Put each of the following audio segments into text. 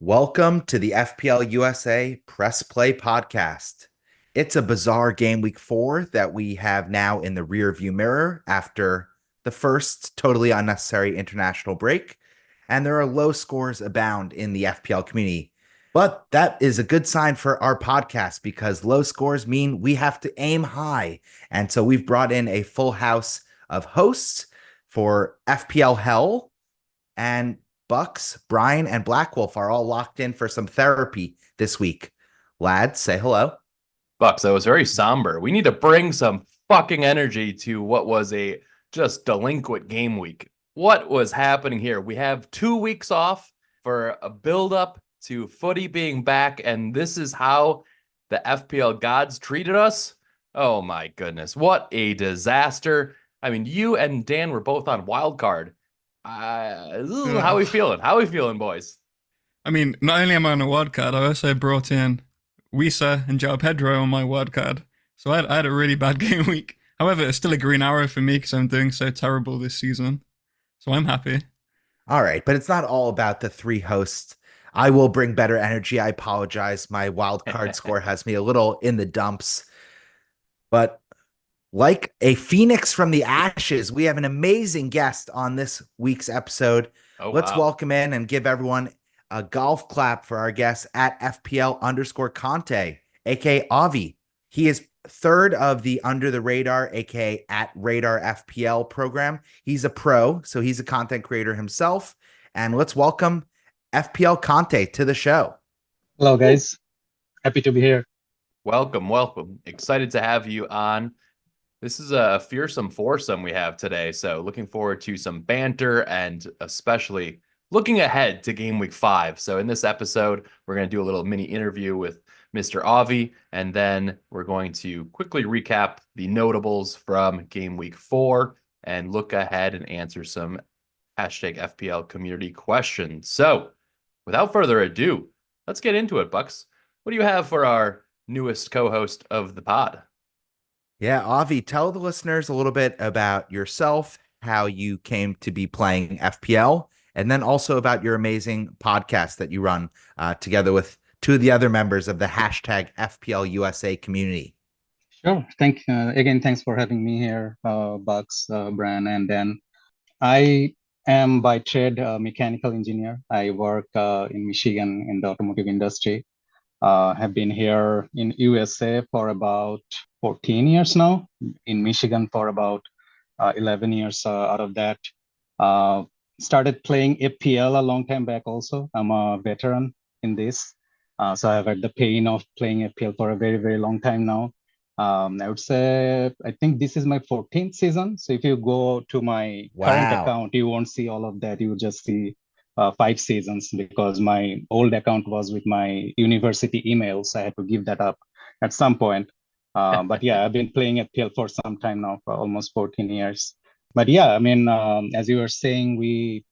Welcome to the FPL USA Press Play podcast. It's a bizarre game week 4 that we have now in the rear view mirror after the first totally unnecessary international break, and there are low scores abound in the FPL community. But that is a good sign for our podcast because low scores mean we have to aim high. And so we've brought in a full house of hosts for FPLUSA, and Bucks, Brian, and Black Wolf are all locked in for some therapy this week. Lads, say hello. Bucks, that was very somber. We need to bring some fucking energy to what was a just delinquent game week. What was happening here? We have 2 weeks off for a build-up to footy being back, and this is how the FPL gods treated us? Oh my goodness, what a disaster. I mean, you and Dan were both on wild card. How we feeling? How we feeling, boys? I mean, not only am I on a wild card, I also brought in Wisa and Joe Pedro on my wild card. So I had a really bad game week. However, it's still a green arrow for me because I'm doing so terrible this season. So I'm happy. All right, but it's not all about the three hosts. I will bring better energy. I apologize. My wild card score has me a little in the dumps. But like a phoenix from the ashes, we have an amazing guest on this week's episode. Let's welcome in and give everyone a golf clap for our guest at FPL_Conte, aka Avi. He is third of the Under the Radar, aka at Radar FPL program. He's a pro, so he's a content creator himself. And let's welcome FPL Conte to the show. Hello, guys. Happy to be here. Welcome. Excited to have you on. This is a fearsome foursome we have today, so looking forward to some banter and especially looking ahead to Game Week 5. So in this episode, we're going to do a little mini interview with Mr. Avi, and then we're going to quickly recap the notables from Game Week 4 and look ahead and answer some hashtag FPL community questions. So without further ado, let's get into it, Bucks. What do you have for our newest co-host of the pod? Yeah, Avi, tell the listeners a little bit about yourself, how you came to be playing FPL, and then also about your amazing podcast that you run together with two of the other members of the hashtag FPL USA community. Sure. Thanks for having me here, Bucks, Brian, and Dan. I am by trade a mechanical engineer. I work in Michigan in the automotive industry. Have been here in USA for about 14 years now, in Michigan for about 11 years out of that. Started playing FPL a long time back also. I'm a veteran in this. So I've had the pain of playing FPL for a very, very long time now. I would say, I think this is my 14th season. So if you go to my current account, you won't see all of that. You will just see 5 seasons because my old account was with my university emails. So I had to give that up at some point. But yeah, I've been playing FPL for some time now, for almost 14 years. But yeah, I mean, as you were saying, we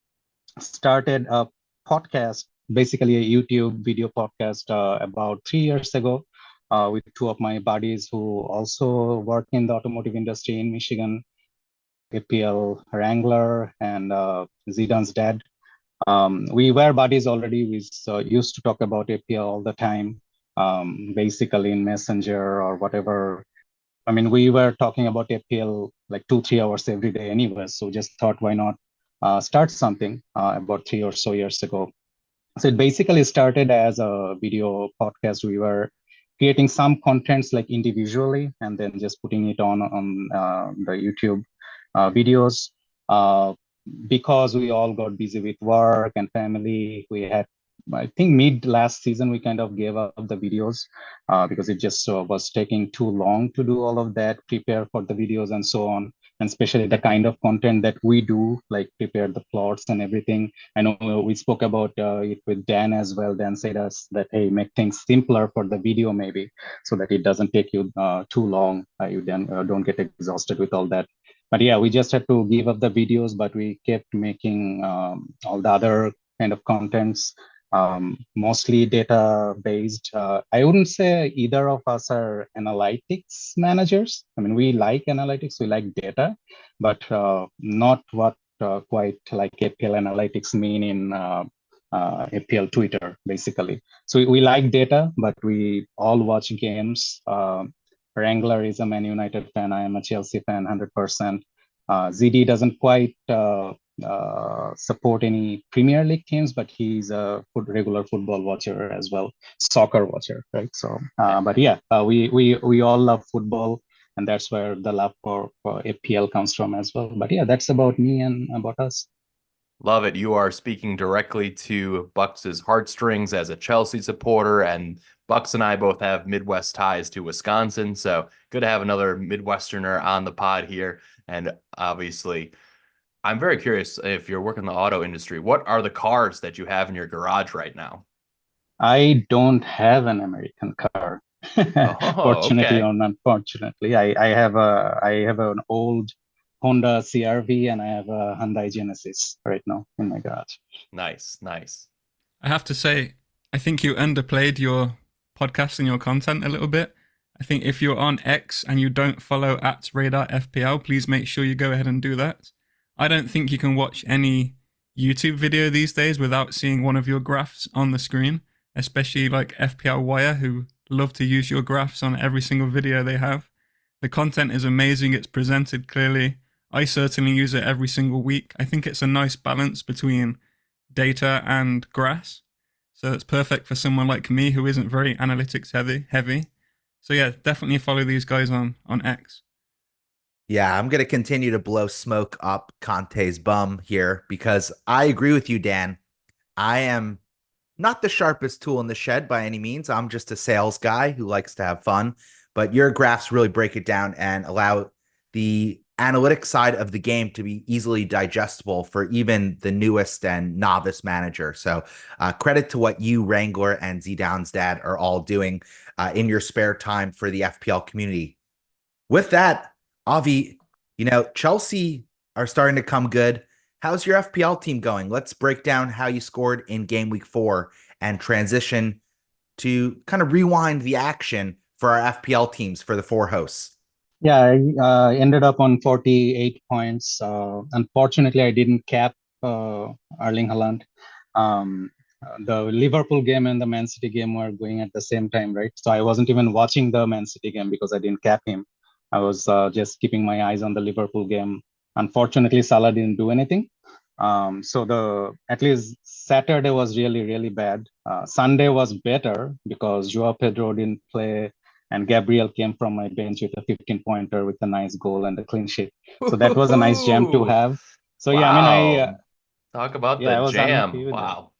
started a podcast, basically a YouTube video podcast about 3 years ago with two of my buddies who also work in the automotive industry in Michigan, FPL Wrangler and Zidane's dad. We were buddies already. We used to talk about FPL all the time, basically in Messenger or whatever. I mean, we were talking about FPL like 2-3 hours every day anyway. So just thought, why not start something about 3 or so years ago. So it basically started as a video podcast. We were creating some contents like individually and then just putting it on the YouTube videos. Because we all got busy with work and family, we had, I think mid last season, we kind of gave up the videos because it just was taking too long to do all of that, prepare for the videos and so on. And especially the kind of content that we do, like prepare the plots and everything. I know we spoke about it with Dan as well. Dan said us that, hey, make things simpler for the video maybe so that it doesn't take you too long. You then don't get exhausted with all that. But yeah, we just had to give up the videos, but we kept making all the other kind of contents, mostly data based. I wouldn't say either of us are analytics managers. I mean, we like analytics, we like data, but not what quite like FPL analytics mean in FPL Twitter, basically. So we like data, but we all watch games. Wrangler is a Man United fan. I am a Chelsea fan, 100%. ZD doesn't quite support any Premier League teams, but he's a regular football watcher as well, soccer watcher, right? So, but yeah, we all love football, and that's where the love for FPL comes from as well. But yeah, that's about me and about us. Love it. You are speaking directly to Bucks's heartstrings as a Chelsea supporter, and Bucks and I both have Midwest ties to Wisconsin, so good to have another Midwesterner on the pod here. And obviously, I'm very curious if you're working in the auto industry, what are the cars that you have in your garage right now? I don't have an American car. Oh, Fortunately okay. or unfortunately, I have an old Honda CRV and I have a Hyundai Genesis right now in my garage. Nice, nice. I have to say, I think you underplayed your podcast and your content a little bit. I think if you're on X and you don't follow at Radar FPL, please make sure you go ahead and do that. I don't think you can watch any YouTube video these days without seeing one of your graphs on the screen, especially like FPL Wire, who love to use your graphs on every single video they have. The content is amazing, it's presented clearly. I certainly use it every single week. I think it's a nice balance between data and grass. So it's perfect for someone like me who isn't very analytics heavy. So yeah, definitely follow these guys on X. Yeah, I'm going to continue to blow smoke up Conte's bum here because I agree with you, Dan. I am not the sharpest tool in the shed by any means. I'm just a sales guy who likes to have fun. But your graphs really break it down and allow the analytic side of the game to be easily digestible for even the newest and novice manager. So credit to what you, Wrangler, and Z Down's dad are all doing in your spare time for the FPL community. With that, Avi, Chelsea are starting to come good. How's your FPL team going? Let's break down how you scored in game week 4 and transition to kind of rewind the action for our FPL teams for the 4 hosts. Yeah, I ended up on 48 points. Unfortunately, I didn't cap Erling Haaland. The Liverpool game and the Man City game were going at the same time, right? So I wasn't even watching the Man City game because I didn't cap him. I was just keeping my eyes on the Liverpool game. Unfortunately, Salah didn't do anything. So at least Saturday was really, really bad. Sunday was better because Joao Pedro didn't play and Gabriel came from my bench with a 15-pointer with a nice goal and a clean sheet. So that was a nice jam to Ooh, have. So yeah, I mean, wow. Talk about yeah, the I was unlucky jam. with that. Wow.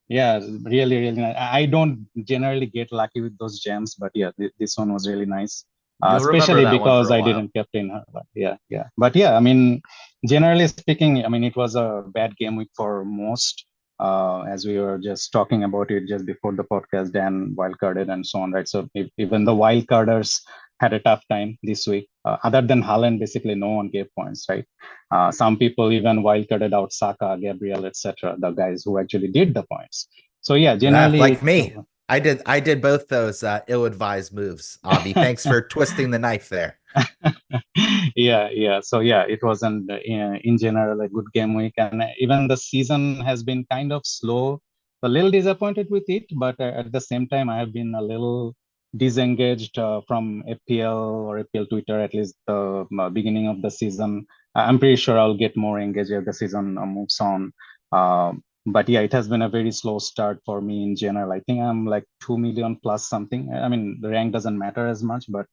Yeah, really, really nice. I don't generally get lucky with those jams, but yeah, this one was really nice. You'll remember Especially that one for because a I while. didn't captain her. But yeah. But yeah, I mean, generally speaking, I mean, it was a bad game week for most. As we were just talking about it just before the podcast, Dan wildcarded and so on, right? So even the wildcarders had a tough time this week. Other than Haaland, basically no one gave points, right? Some people even wildcarded out Saka, Gabriel, etc. The guys who actually did the points. So yeah, generally, Like me. I did both those ill-advised moves, Avi. Thanks for twisting the knife there. yeah. So yeah, it wasn't in general a good game week, and even the season has been kind of slow. A little disappointed with it, but at the same time, I have been a little disengaged from FPL or FPL Twitter at least the beginning of the season. I'm pretty sure I'll get more engaged as the season moves on. But yeah, it has been a very slow start for me in general. I think I'm like 2 million plus something. I mean, the rank doesn't matter as much, but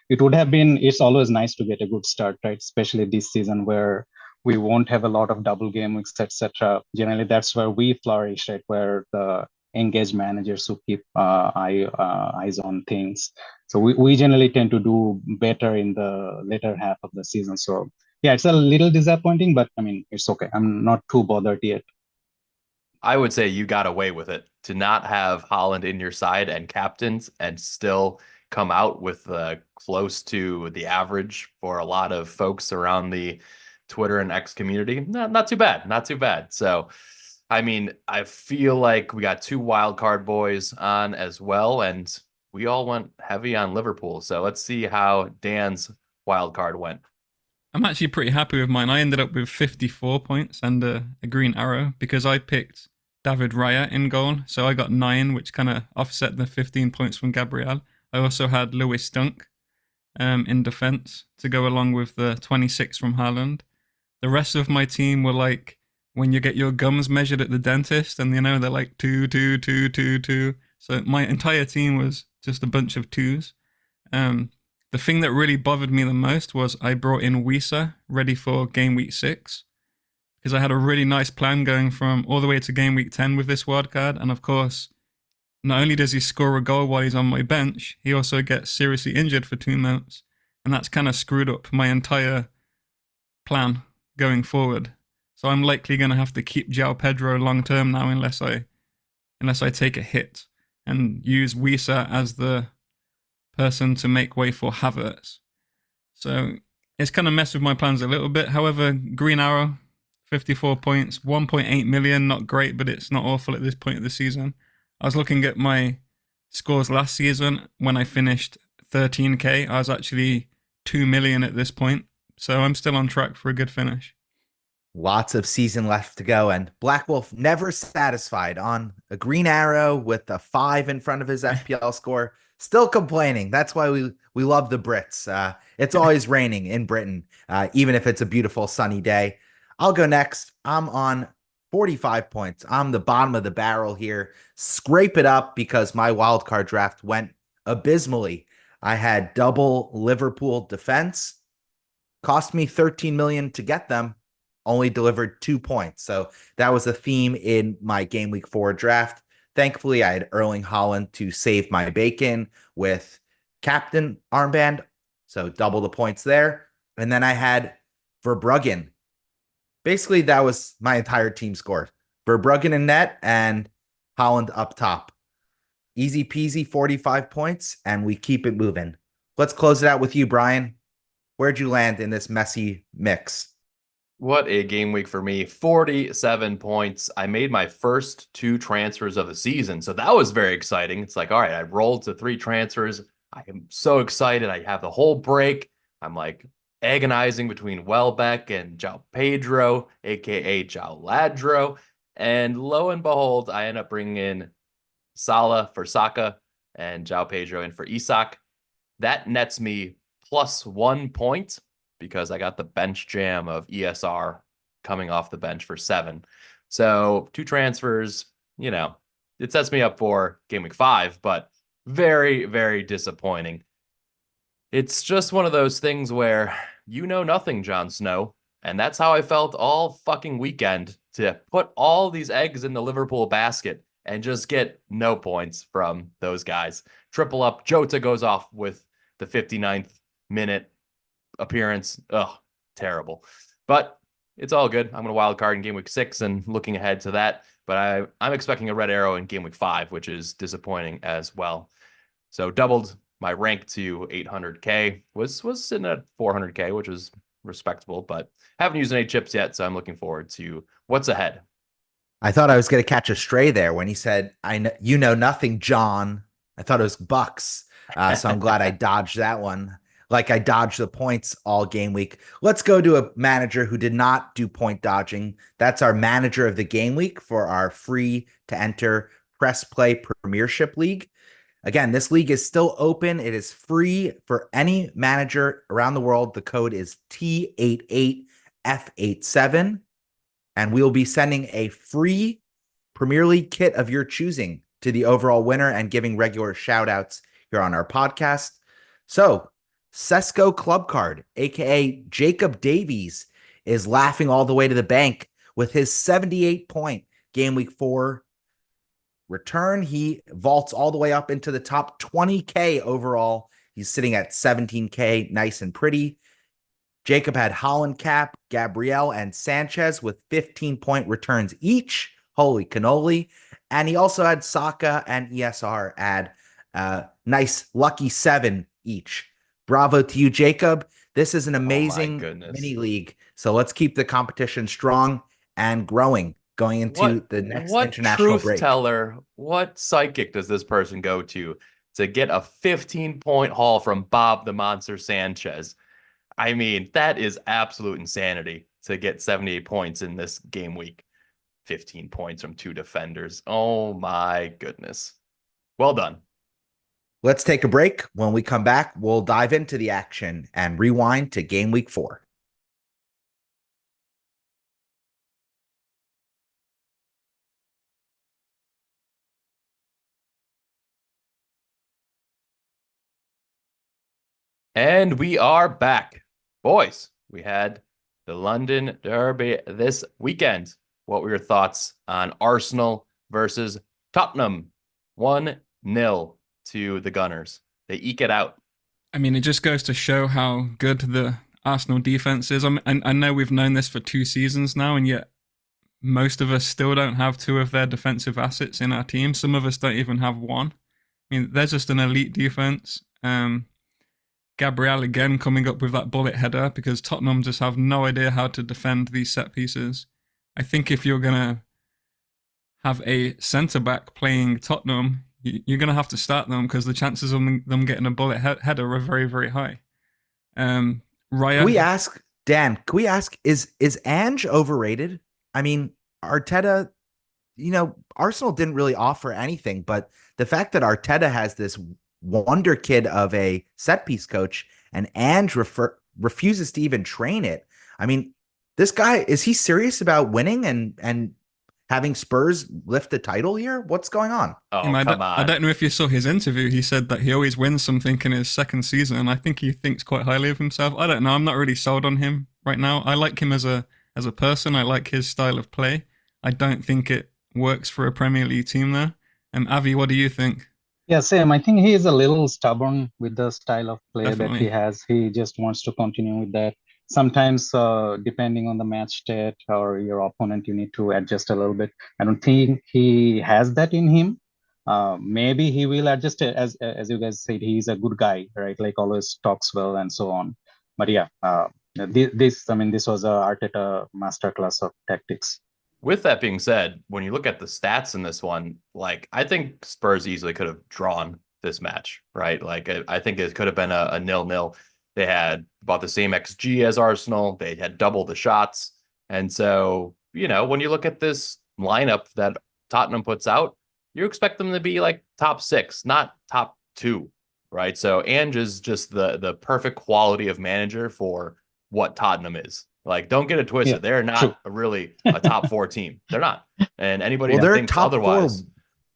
it would have been, it's always nice to get a good start, right? Especially this season where we won't have a lot of double game weeks, etc. Generally, that's where we flourish, right? Where the engaged managers who keep eyes on things. So we generally tend to do better in the later half of the season. So yeah, it's a little disappointing, but I mean, it's okay. I'm not too bothered yet. I would say you got away with it to not have Haaland in your side and captains and still come out with close to the average for a lot of folks around the Twitter and X community. Not too bad. Not too bad. So, I mean, I feel like we got 2 wild card boys on as well, and we all went heavy on Liverpool. So let's see how Dan's wild card went. I'm actually pretty happy with mine. I ended up with 54 points and a green arrow because I picked David Raya in goal. So I got 9, which kind of offset the 15 points from Gabriel. I also had Lewis Dunk in defense to go along with the 26 from Haaland. The rest of my team were like when you get your gums measured at the dentist and they're like 2, 2, 2, 2, 2. So my entire team was just a bunch of 2s. The thing that really bothered me the most was I brought in WISA ready for game week 6 because I had a really nice plan going from all the way to game week 10 with this wildcard. And of course, not only does he score a goal while he's on my bench, he also gets seriously injured for 2 months. And that's kind of screwed up my entire plan going forward. So I'm likely going to have to keep João Pedro long term now unless I take a hit and use WISA as the person to make way for Havertz. So it's kind of messed with my plans a little bit. However, Green Arrow, 54 points, 1.8 million, not great, but it's not awful at this point of the season. I was looking at my scores last season when I finished 13k. I was actually 2 million at this point. So I'm still on track for a good finish. Lots of season left to go, and Black Wolf never satisfied on a green arrow with a 5 in front of his FPL score. Still complaining. That's why we love the Brits. It's always raining in Britain, even if it's a beautiful sunny day. I'll go next. I'm on 45 points. I'm the bottom of the barrel here. Scrape it up because my wildcard draft went abysmally. I had double Liverpool defense. Cost me 13 million to get them. Only delivered 2 points. So that was a theme in my game week 4 draft. Thankfully, I had Erling Haaland to save my bacon with captain armband. So double the points there. And then I had Verbruggen. Basically, that was my entire team score. Verbruggen in net and Haaland up top. Easy peasy, 45 points, and we keep it moving. Let's close it out with you, Brian. Where'd you land in this messy mix? What a game week for me. 47 points. I made my first 2 transfers of the season. So that was very exciting. It's like, all right, I rolled to 3 transfers. I am so excited. I have the whole break. I'm like agonizing between Welbeck and João Pedro, aka João Ladro. And lo and behold, I end up bringing in Salah for Saka and João Pedro in for Isak. That nets me plus 1 point because I got the bench jam of ESR coming off the bench for 7. So 2 transfers, it sets me up for game week 5, but very, very disappointing. It's just one of those things where you know nothing, Jon Snow. And that's how I felt all fucking weekend, to put all these eggs in the Liverpool basket and just get no points from those guys. Triple up. Jota goes off with the 59th minute appearance. Ugh, terrible. But it's all good. I'm going to wild card in game week 6 and looking ahead to that. But I'm expecting a red arrow in game week 5, which is disappointing as well. So doubled my rank to 800k. Was sitting at 400k, which was respectable, but haven't used any chips yet. So I'm looking forward to what's ahead. I thought I was going to catch a stray there when he said, you know nothing, John. I thought it was Bucks. So I'm glad I dodged that one. Like I dodged the points all game week. Let's go to a manager who did not do point dodging. That's our manager of the game week for our free to enter Press Play Premiership League. Again, this league is still open. It is free for any manager around the world. The code is T88F87. And we'll be sending a free Premier League kit of your choosing to the overall winner and giving regular shout outs here on our podcast. So, Sesco Club Card, aka Jacob Davies, is laughing all the way to the bank with his 78-point game week 4 return. He vaults all the way up into the top 20k overall. He's sitting at 17k, nice and pretty. Jacob had Haaland cap, Gabriel, and Sanchez with 15-point returns each. Holy cannoli. And he also had Saka and ESR add nice lucky 7 each. Bravo to you, Jacob. This is an amazing mini league. So let's keep the competition strong and growing going into the next international break. What truth teller, what psychic does this person go to get a 15-point haul from Bob the Monster Sanchez? I mean, that is absolute insanity to get 78 points in this game week. 15 points from 2 defenders. Oh my goodness. Well done. Let's take a break. When we come back, we'll dive into the action and rewind to game week 4. And we are back. Boys, we had the London Derby this weekend. What were your thoughts on Arsenal versus Tottenham? 1-0 to the Gunners. They eke it out. I mean, it just goes to show how good the Arsenal defense is. I know we've known this for 2 seasons now, and yet most of us still don't have 2 of their defensive assets in our team. Some of us don't even have 1. I mean, they're just an elite defense. Gabriel again coming up with that bullet header, because Tottenham just have no idea how to defend these set pieces. I think if you're going to have a centre-back playing Tottenham, you're going to have to start them, because the chances of them getting a bullet header are very, very high. Raya, Can we ask, Dan, is Ange overrated? I mean, Arteta, Arsenal didn't really offer anything, but the fact that Arteta has this wonder kid of a set piece coach and Ange refuses to even train it. I mean, this guy, is he serious about winning and having Spurs lift the title here? What's going on? Oh, come on. I don't know if you saw his interview. He said that he always wins something in his second season, and I think he thinks quite highly of himself. I don't know. I'm not really sold on him right now. I like him as a person. I like his style of play. I don't think it works for a Premier League team there. Avi, what do you think? Yeah, same. I think he is a little stubborn with the style of play Definitely. that he has. He just wants to continue with that. Sometimes, depending on the match state or your opponent, you need to adjust a little bit. I don't think he has that in him. Maybe he will adjust it. As you guys said, he's a good guy, right? Like always talks well and so on. But yeah, this was a Arteta masterclass of tactics. With that being said, when you look at the stats in this one, like, I think Spurs easily could have drawn this match, right? Like, I think it could have been a 0-0. They had about the same XG as Arsenal. They had double the shots. And so, when you look at this lineup that Tottenham puts out, you expect them to be like top 6, not top 2, right? So Ange is just the perfect quality of manager for what Tottenham is. Like, don't get it twisted. Yeah, they're not really a top 4 team. They're not. And anybody that they're thinks otherwise.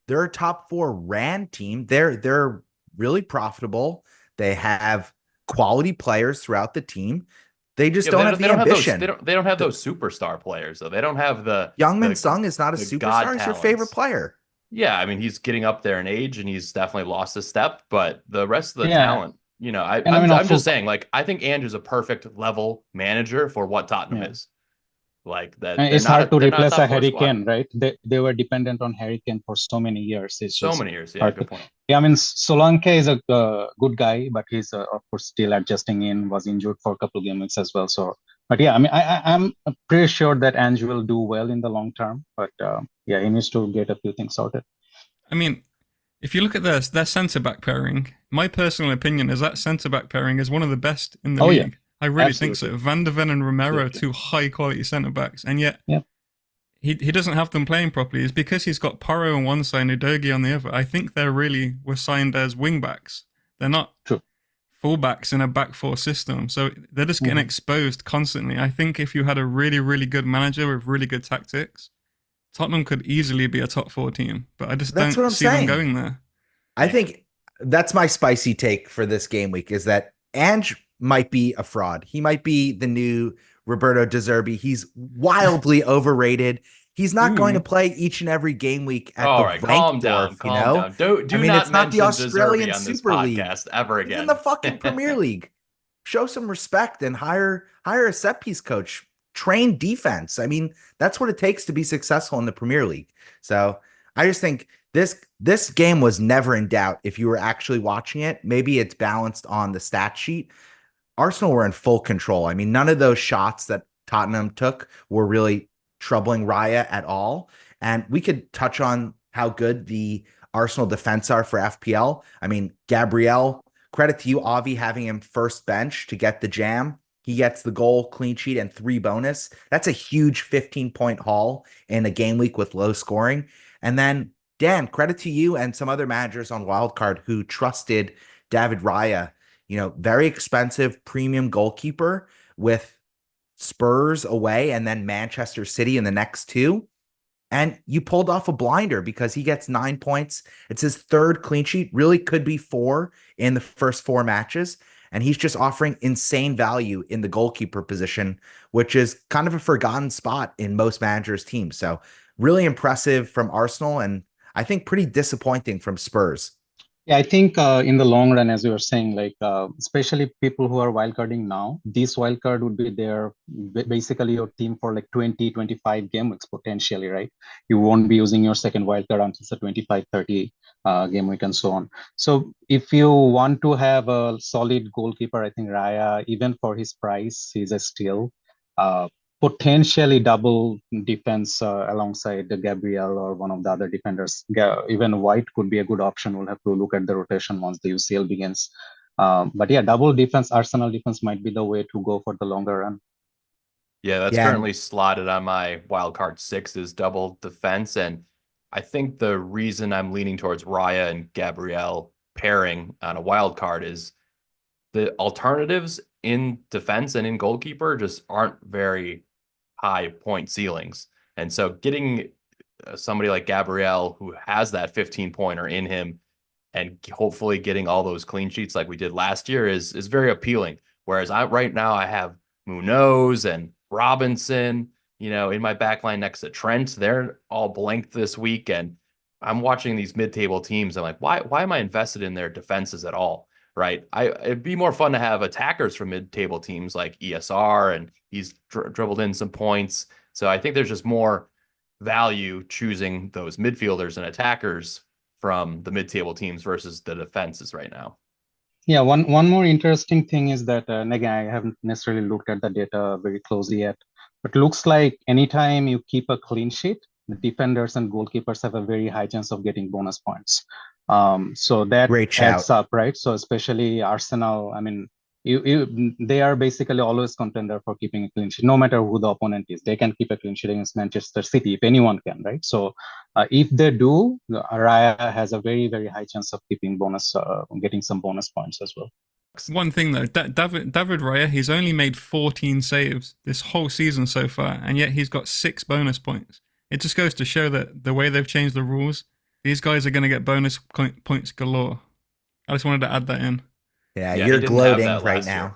They're a top 4 ran team. They're really profitable. They have quality players throughout the team. They just don't have the ambition. They don't have those superstar players, though. They don't have the Youngmin Sung is not a superstar. He's your favorite player. Yeah, I mean, he's getting up there in age, and he's definitely lost a step. But the rest of the talent, I'm just saying, like, I think Ange is a perfect level manager for what Tottenham is. Like that, it's hard to replace a Harry Kane, right? They were dependent on Harry Kane for so many years. Many years. Yeah, good point. Yeah, I mean, Solanke is a good guy, but he's of course still adjusting in. Was injured for a couple of games as well. So, but yeah, I mean, I'm pretty sure that Ange will do well in the long term. But yeah, he needs to get a few things sorted. I mean, if you look at their centre back pairing, my personal opinion is that centre back pairing is one of the best in the league. Yeah. I really think so. Van der Ven and Romero are 2 high quality centre backs, and yet he doesn't have them playing properly. It's because he's got Porro on one side and Udogie on the other. I think they really were signed as wing backs. They're not full backs in a back 4 system, so they're just getting exposed constantly. I think if you had a really, really good manager with really good tactics, Tottenham could easily be a top 4 team, but I just don't see them going there. I think that's my spicy take for this game week, is that Ange might be a fraud. He might be the new Roberto De Zerbi. He's wildly overrated. He's not going to play each and every game week at calm down. Do it's not the Australian on this Super League ever again. He's in the fucking Premier League. Show some respect and hire a set piece coach. Train defense. I mean, that's what it takes to be successful in the Premier League. So I just think this game was never in doubt if you were actually watching it. Maybe it's balanced on the stat sheet. Arsenal were in full control. I mean, none of those shots that Tottenham took were really troubling Raya at all. And we could touch on how good the Arsenal defense are for FPL. I mean, Gabriel, credit to you, Avi, having him first bench to get the jam. He gets the goal, clean sheet, and 3 bonus. That's a huge 15-point haul in a game week with low scoring. And then, Dan, credit to you and some other managers on Wildcard who trusted David Raya, very expensive premium goalkeeper with Spurs away and then Manchester City in the next two. And you pulled off a blinder because he gets 9 points. It's his third clean sheet, really could be 4 in the first 4 matches. And he's just offering insane value in the goalkeeper position, which is kind of a forgotten spot in most managers' teams. So, really impressive from Arsenal, and I think pretty disappointing from Spurs. Yeah, I think in the long run, as you were saying, like especially people who are wildcarding now, this wildcard would be their basically your team for like 20, 25 game weeks potentially, right? You won't be using your second wildcard until the 25, 30 game week and so on. So if you want to have a solid goalkeeper, I think Raya, even for his price, he's a steal. Potentially double defense alongside the Gabri-Hell or one of the other defenders. Even White could be a good option. We'll have to look at the rotation once the UCL begins. But yeah, double defense, Arsenal defense might be the way to go for the longer run. Yeah, that's Yeah. currently slotted on my wildcard 6 is double defense. And I think the reason I'm leaning towards Raya and Gabriel pairing on a wild card is the alternatives in defense and in goalkeeper just aren't very high point ceilings. And so getting somebody like Gabriel who has that 15-pointer in him and hopefully getting all those clean sheets like we did last year is very appealing. Whereas right now I have Munoz and Robinson, in my backline next to Trent. They're all blanked this week, and I'm watching these mid-table teams. I'm like, why am I invested in their defenses at all? Right? It'd be more fun to have attackers from mid-table teams like ESR, and he's dribbled in some points. So I think there's just more value choosing those midfielders and attackers from the mid-table teams versus the defenses right now. Yeah, one more interesting thing is that, and again, I haven't necessarily looked at the data very closely yet, but looks like anytime you keep a clean sheet, the defenders and goalkeepers have a very high chance of getting bonus points. So that Great adds shout. up, right? So especially Arsenal, I mean, they are basically always contender for keeping a clean sheet, no matter who the opponent is. They can keep a clean sheet against Manchester City if anyone can, right? So if they do, Raya has a very, very high chance of keeping getting some bonus points as well. One thing though, David Raya, he's only made 14 saves this whole season so far, and yet he's got 6 bonus points. It just goes to show that the way they've changed the rules, these guys are going to get bonus points galore. I just wanted to add that in. Yeah, Yeah, you're he didn't have gloating that right last now. year.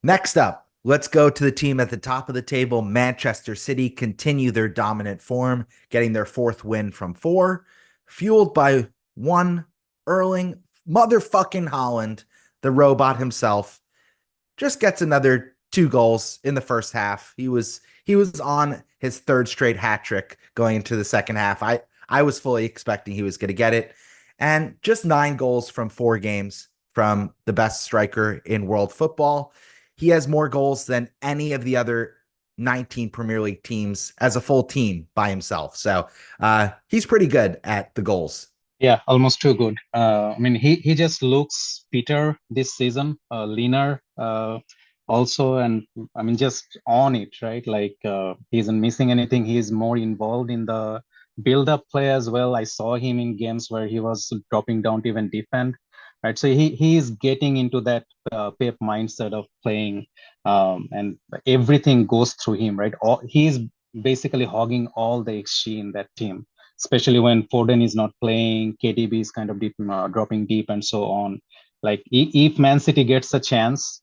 Next up, let's go to the team at the top of the table. Manchester City continue their dominant form, getting their 4th win from 4, fueled by one Erling motherfucking Haaland, the robot himself. Just gets another 2 goals in the first half. He was on his 3rd straight hat trick going into the second half. I was fully expecting he was going to get it. And just 9 goals from 4 games from the best striker in world football. He has more goals than any of the other 19 Premier League teams as a full team by himself. So he's pretty good at the goals. Yeah, almost too good. I mean, he just looks fitter this season, leaner also, and I mean, just on it, right? Like he isn't missing anything. He's more involved in the build-up play as well. I saw him in games where he was dropping down to even defend, right? So he is getting into that Pep mindset of playing, and everything goes through him, right? He's basically hogging all the XG in that team, especially when Foden is not playing, KDB is kind of deep, dropping deep and so on. Like if Man City gets a chance,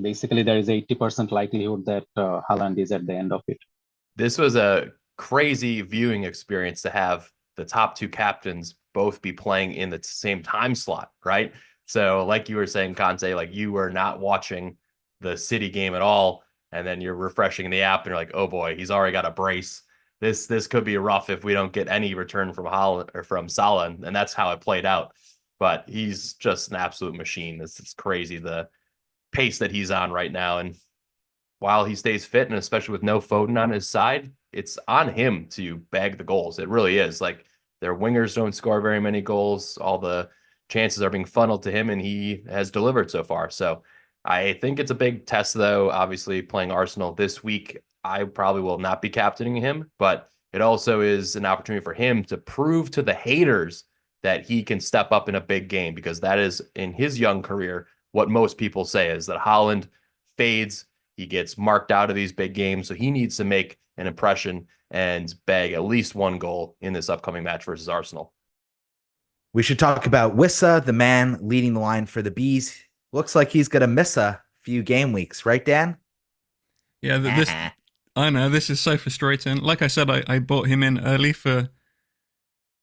basically there is 80% likelihood that Haaland is at the end of it. This was a crazy viewing experience to have the top 2 captains both be playing in the same time slot, right? So like you were saying, Conte, like you were not watching the City game at all, and then you're refreshing the app and you're like, oh boy, he's already got a brace. This could be rough if we don't get any return from Haaland or from Salah, and that's how it played out. But he's just an absolute machine. It's crazy the pace that he's on right now, and while he stays fit, and especially with no Foden on his side, it's on him to bag the goals. It really is. Like their wingers don't score very many goals. All the chances are being funneled to him, and he has delivered so far. So I think it's a big test, though. Obviously, playing Arsenal this week, I probably will not be captaining him, but it also is an opportunity for him to prove to the haters that he can step up in a big game, because that is, in his young career, what most people say is that Haaland fades. He gets marked out of these big games, so he needs to make an impression and bag at least one goal in this upcoming match versus Arsenal. We should talk about Wissa, the man leading the line for the Bees. Looks like he's going to miss a few game weeks, right, Dan? Yeah, I know this is so frustrating. Like I said, I bought him in early for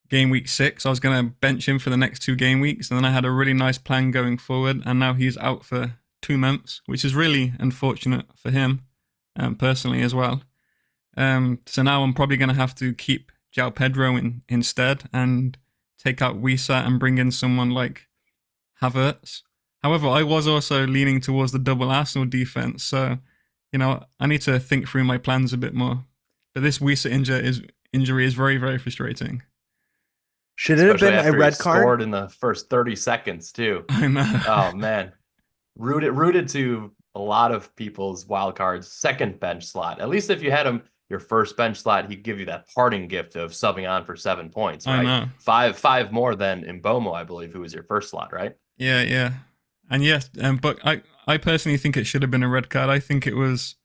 game week 6. I was going to bench him for the next 2 game weeks, and then I had a really nice plan going forward, and now he's out for 2 months, which is really unfortunate for him, personally as well. So now I'm probably going to have to keep João Pedro instead and take out Wissa and bring in someone like Havertz. However, I was also leaning towards the double Arsenal defense, so I need to think through my plans a bit more. But this Wissa injury is very, very frustrating. Should it have been a red Scored card? in the first 30 seconds too. I know. Oh man, rooted to a lot of people's wild cards second bench slot. At least if you had him your first bench slot, he'd give you that parting gift of subbing on for 7 points, right? I know. Five more than Mbomo, I believe, who was your first slot, right? Yeah. And yes, but I personally think it should have been a red card. I think it was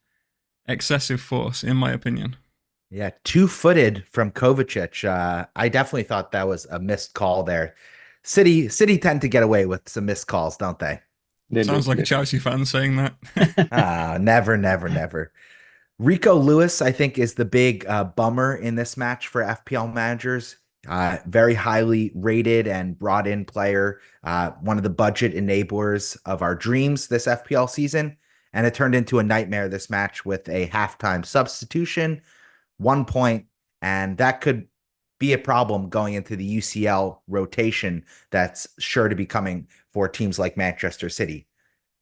excessive force, in my opinion. Yeah, 2-footed from Kovacic. I definitely thought that was a missed call there. City tend to get away with some missed calls, don't they? Sounds like a Chelsea fan saying that. Never. Rico Lewis, I think, is the big bummer in this match for FPL managers. Very highly rated and brought in player, one of the budget enablers of our dreams this FPL season. And it turned into a nightmare this match with a halftime substitution, 1 point. And that could be a problem going into the UCL rotation that's sure to be coming for teams like Manchester City.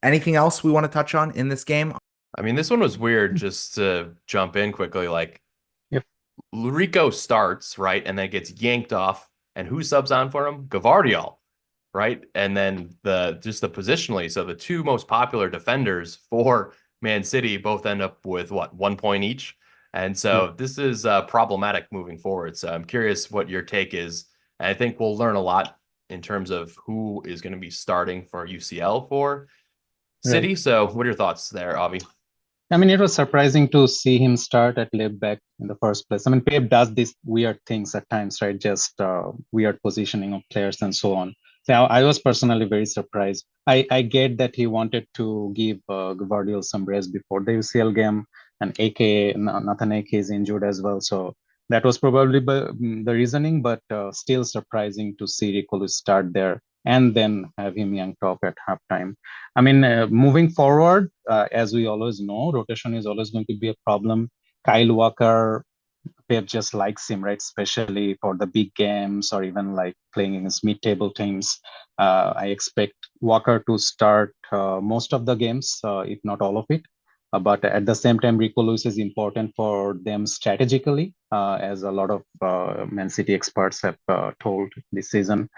Anything else we want to touch on in this game? I mean, this one was weird, just to jump in quickly. Like, Yep. Rico starts, right, and then gets yanked off. And who subs on for him? Gabri-Hell, right? And then the positionally, so the 2 most popular defenders for Man City both end up with, what, 1 point each? And so this is problematic moving forward. So I'm curious what your take is. And I think we'll learn a lot in terms of who is going to be starting for UCL for City. Right. So what are your thoughts there, Avi? I mean, it was surprising to see him start at left back in the first place. I mean, Pep does these weird things at times, right? Just weird positioning of players and so on. So I was personally very surprised. I get that he wanted to give Gvardiol some rest before the UCL game, and Nathan Ake is injured as well. So that was probably the reasoning, but still surprising to see Rico start there and then have him yanked off at halftime. I mean, moving forward, as we always know, rotation is always going to be a problem. Kyle Walker, Pep just likes him, right? Especially for the big games or even like playing against mid-table teams. I expect Walker to start most of the games, if not all of it. But at the same time, Rico Lewis is important for them strategically, as a lot of Man City experts have told this season.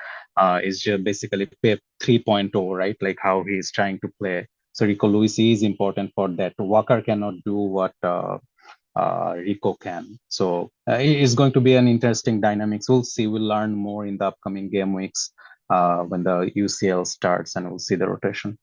Is just basically Pep 3.0, right? Like how he's trying to play. So Rico Lewis is important for that. Walker cannot do what Rico can. So it's going to be an interesting dynamics. We'll see. We'll learn more in the upcoming game weeks when the UCL starts, and we'll see the rotation.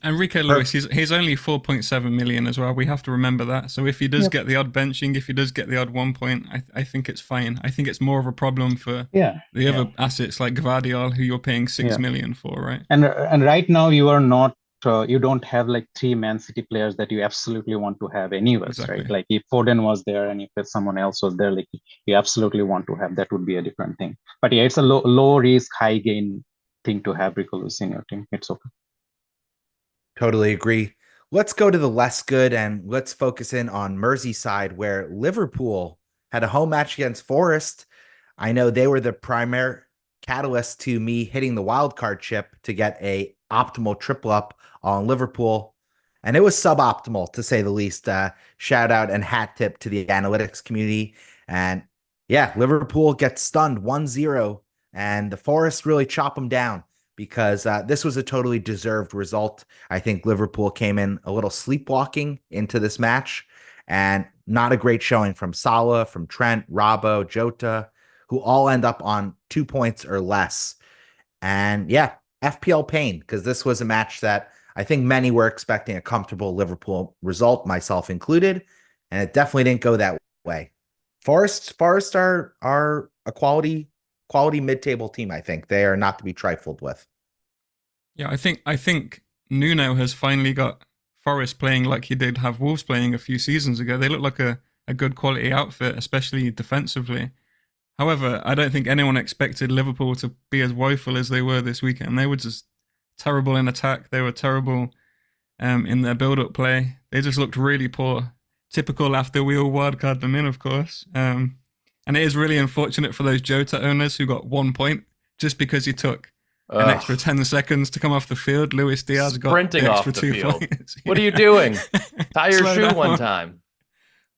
And Rico Lewis, he's only 4.7 million as well. We have to remember that. So if he does get the odd benching, if he does get the odd 1 point, I think it's fine. I think it's more of a problem for the other assets like Gvardiol, who you're paying 6 million for, right? And right now you are not, you don't have like 3 Man City players that you absolutely want to have anyways, right? Like if Foden was there and if someone else was there, like you absolutely want to have, that would be a different thing. But yeah, it's a low risk, high gain thing to have Rico Lewis in your team. It's okay. Totally agree. Let's go to the less good and let's focus in on Merseyside, where Liverpool had a home match against Forest. I know they were the primary catalyst to me hitting the wild card chip to get a optimal triple up on Liverpool. And it was suboptimal, to say the least. Shout out and hat tip to the analytics community. And yeah, Liverpool gets stunned 1-0, and the Forest really chop them down. because this was a totally deserved result. I think Liverpool came in a little sleepwalking into this match, and not a great showing from Salah, from Trent, Robbo, Jota, who all end up on 2 points or less. And yeah, FPL pain, because this was a match that I think many were expecting a comfortable Liverpool result, myself included, and it definitely didn't go that way. Forest are a quality mid-table team. I think they are not to be trifled with. Yeah, I think Nuno has finally got Forest playing like he did have Wolves playing a few seasons ago. They look like a good quality outfit, especially defensively. However, I don't think anyone expected Liverpool to be as woeful as they were this weekend. They were just terrible in attack. They were terrible in their build-up play. They just looked really poor. Typical after we all wildcard them in, of course. And it is really unfortunate for those Jota owners who got 1 point just because he took an extra 10 seconds to come off the field. Luis Diaz got sprinting the off extra the 2 field. points. What are you doing? Tie your Slow shoe down. one time.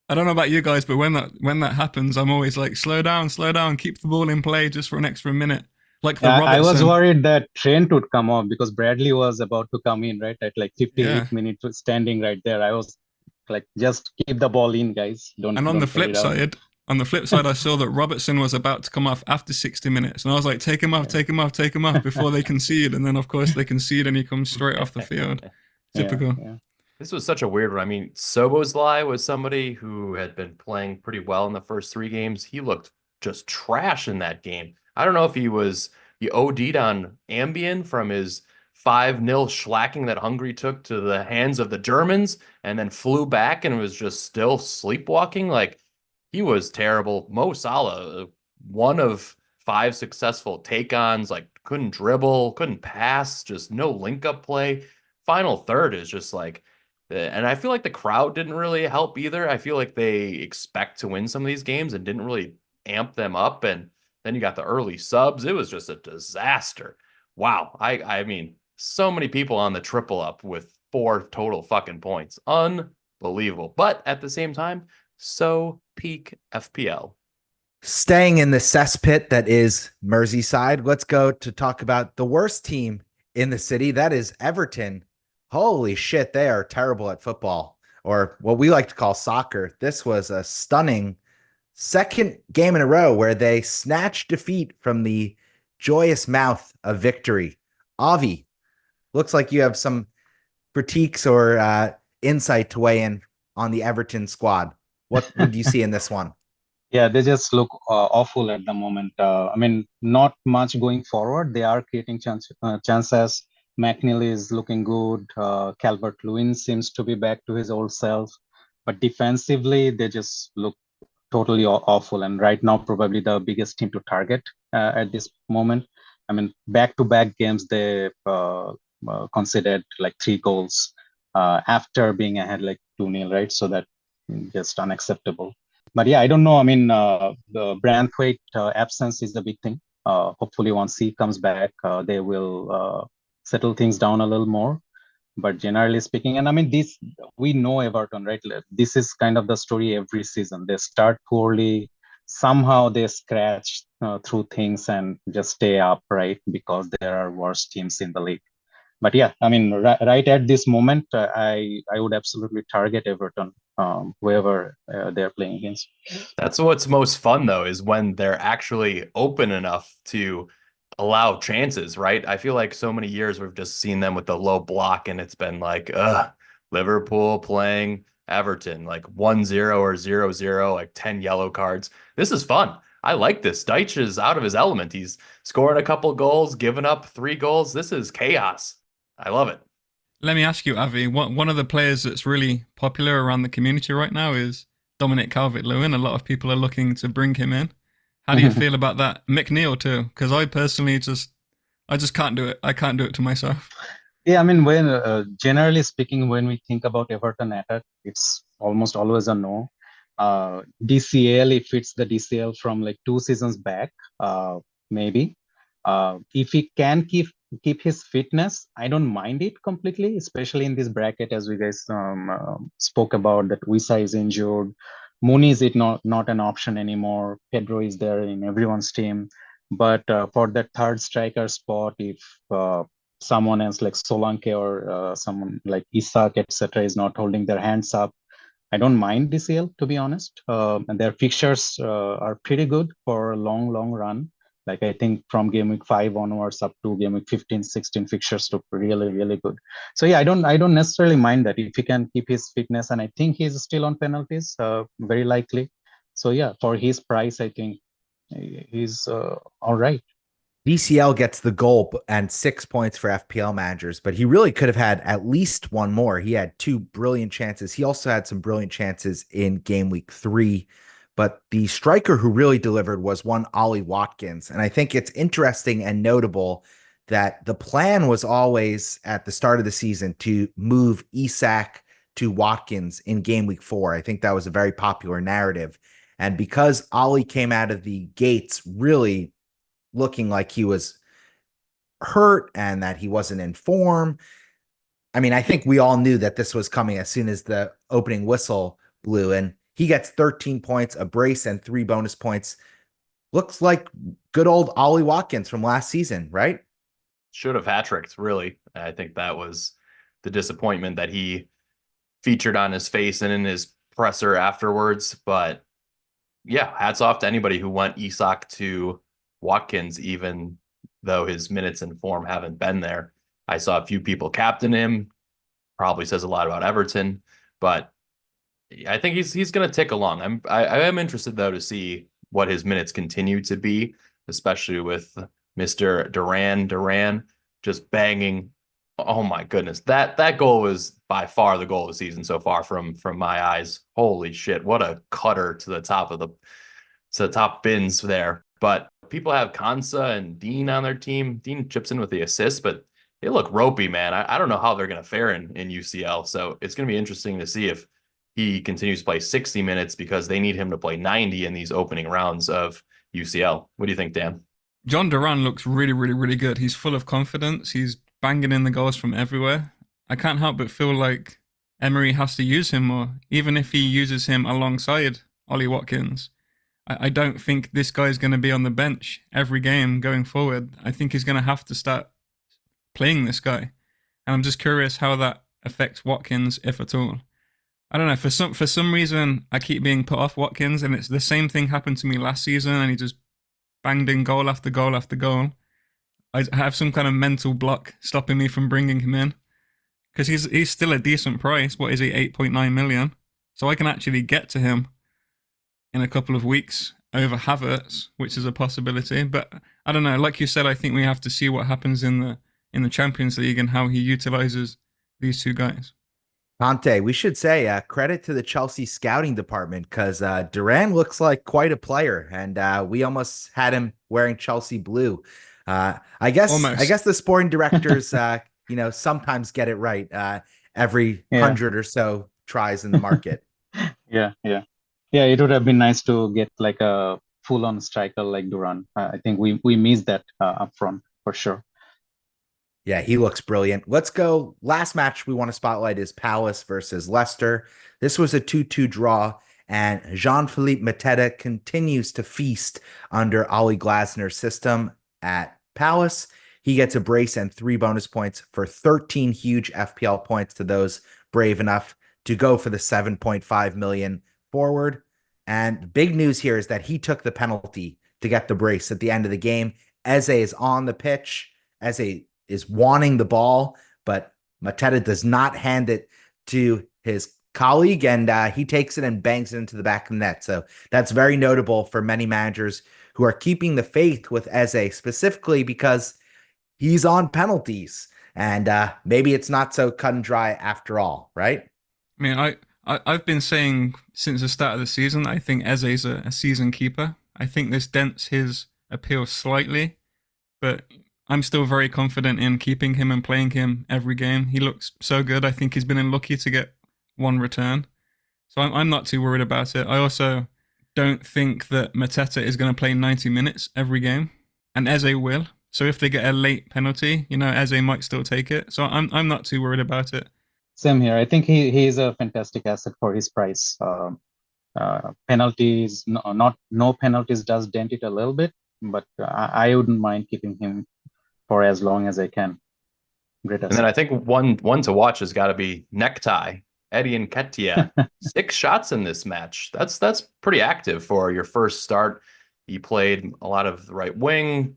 I don't know about you guys, but when that happens, I'm always like, slow down, keep the ball in play just for an extra minute. Like the I was Robertson. worried that Trent would come off because Bradley was about to come in, right? At like 58 Yeah. minutes standing right there. I was like, just keep the ball in, guys. Don't And on the don't put flip it out. side, I saw that Robertson was about to come off after 60 minutes, and I was like, take him off before they concede. And then of course they concede, and he comes straight off the field. Typical. Yeah. This was such a weird one. I mean, Soboslai was somebody who had been playing pretty well in the first 3 games. He looked just trash in that game. I don't know if he OD'd on Ambien from his 5-0 shellacking that Hungary took to the hands of the Germans and then flew back and was just still sleepwalking. Like, he was terrible. Mo Salah, 1 of 5 successful take-ons, like couldn't dribble, couldn't pass, just no link-up play. Final third is just like, and I feel like the crowd didn't really help either. I feel like they expect to win some of these games and didn't really amp them up. And then you got the early subs. It was just a disaster. Wow. I mean, so many people on the triple up with 4 total fucking points. Unbelievable. But at the same time, so peak FPL. Staying in the cesspit that is Merseyside, let's go to talk about the worst team in the city. That is Everton. Holy shit, they are terrible at football, or what we like to call soccer. This was a stunning second game in a row where they snatched defeat from the joyous mouth of victory. Avi, looks like you have some critiques or insight to weigh in on the Everton squad. What would you see in this one? Yeah, they just look awful at the moment. I mean, not much going forward. They are creating chances. McNeil is looking good. Calvert-Lewin seems to be back to his old self. But defensively, they just look totally awful. And right now, probably the biggest team to target at this moment. I mean, back-to-back games, they conceded like 3 goals after being ahead like 2-0, right? So that just unacceptable. But yeah, I don't know. I mean, the Branthwaite absence is the big thing. Hopefully, once he comes back, they will settle things down a little more. But generally speaking, and I mean, we know Everton, right? This is kind of the story every season. They start poorly, somehow they scratch through things and just stay up, right? Because there are worse teams in the league. But yeah, I mean, right at this moment, I would absolutely target Everton, whoever they're playing against. That's what's most fun, though, is when they're actually open enough to allow chances, right? I feel like so many years we've just seen them with the low block, and it's been like, Liverpool playing Everton, like 1-0 or 0-0, like 10 yellow cards. This is fun. I like this. Deitch is out of his element. He's scoring a couple goals, giving up 3 goals. This is chaos. I love it. Let me ask you, Avi, one of the players that's really popular around the community right now is Dominic Calvert-Lewin. A lot of people are looking to bring him in. How do you feel about that? McNeil too, because I personally I just can't do it. I can't do it to myself. Yeah, I mean, when generally speaking, when we think about Everton attack, it's almost always a no. DCL, if it's the DCL from like 2 seasons back, maybe. If he can keep his fitness, I don't mind it completely, especially in this bracket, as we guys spoke about, that Wisa is injured. Mooney is not an option anymore. Pedro is there in everyone's team. But for that third striker spot, if someone else like Solanke or someone like Isak, etc., is not holding their hands up, I don't mind DCL, to be honest. And their fixtures are pretty good for a long run. Like I think from game week 5 onwards up to game week 15, 16 fixtures look really good. So yeah, I don't necessarily mind that if he can keep his fitness, and I think he's still on penalties, very likely. So yeah, for his price, I think he's all right. DCL gets the goal and 6 points for FPL managers, but he really could have had at least one more. He had two brilliant chances. He also had some brilliant chances in game week 3, but the striker who really delivered was one Ollie Watkins. And I think it's interesting and notable that the plan was always at the start of the season to move Isak to Watkins in game week 4. I think that was a very popular narrative. And because Ollie came out of the gates really looking like he was hurt and that he wasn't in form. I mean, I think we all knew that this was coming as soon as the opening whistle blew, and he gets 13 points, a brace, and 3 bonus points. Looks like good old Ollie Watkins from last season, right? Should have hat-tricked, really. I think that was the disappointment that he featured on his face and in his presser afterwards. But yeah, hats off to anybody who went Isak to Watkins, even though his minutes and form haven't been there. I saw a few people captain him. Probably says a lot about Everton, but I think he's going to tick along. I am interested though to see what his minutes continue to be, especially with Mr. Duran just banging. Oh my goodness, that goal was by far the goal of the season so far from my eyes. Holy shit, what a cutter to the top bins there. But people have Kansa and Dean on their team. Dean chips in with the assist, but they look ropey, man. I don't know how they're going to fare in UCL. So it's going to be interesting to see if he continues to play 60 minutes because they need him to play 90 in these opening rounds of UCL. What do you think, Dan? John Duran looks really good. He's full of confidence. He's banging in the goals from everywhere. I can't help but feel like Emery has to use him more, even if he uses him alongside Ollie Watkins. I don't think this guy's going to be on the bench every game going forward. I think he's going to have to start playing this guy. And I'm just curious how that affects Watkins, if at all. I don't know. For some reason, I keep being put off Watkins, and it's the same thing happened to me last season, and he just banged in goal after goal after goal. I have some kind of mental block stopping me from bringing him in because he's still a decent price. What is he? 8.9 million. So I can actually get to him in a couple of weeks over Havertz, which is a possibility. But I don't know. Like you said, I think we have to see what happens in the Champions League and how he utilizes these two guys. Conte, we should say credit to the Chelsea scouting department because Duran looks like quite a player, and we almost had him wearing Chelsea blue. I guess the sporting directors, sometimes get it right every 100 or so tries in the market. Yeah. It would have been nice to get like a full-on striker like Duran. I think we missed that up front for sure. Yeah, he looks brilliant. Let's go. Last match we want to spotlight is Palace versus Leicester. This was a 2-2 draw, and Jean-Philippe Mateta continues to feast under Oli Glasner's system at Palace. He gets a brace and 3 bonus points for 13 huge FPL points to those brave enough to go for the 7.5 million forward. And big news here is that he took the penalty to get the brace at the end of the game. Eze is on the pitch. Eze is wanting the ball, but Mateta does not hand it to his colleague, and he takes it and bangs it into the back of the net. So that's very notable for many managers who are keeping the faith with Eze, specifically because he's on penalties, and maybe it's not so cut and dry after all, right? I mean, I've been saying since the start of the season, I think Eze's a season keeper. I think this dents his appeal slightly, but I'm still very confident in keeping him and playing him every game. He looks so good. I think he's been unlucky to get one return. So I'm not too worried about it. I also don't think that Mateta is going to play 90 minutes every game, and Eze will. So if they get a late penalty, Eze might still take it. So I'm not too worried about it. Same here. I think he's a fantastic asset for his price. Penalties, no penalties does dent it a little bit. but I wouldn't mind keeping him for as long as I can. Great And then asset. I think one to watch has got to be Necktie, Eddie Nketiah. 6 shots in this match. That's pretty active for your first start. He played a lot of the right wing.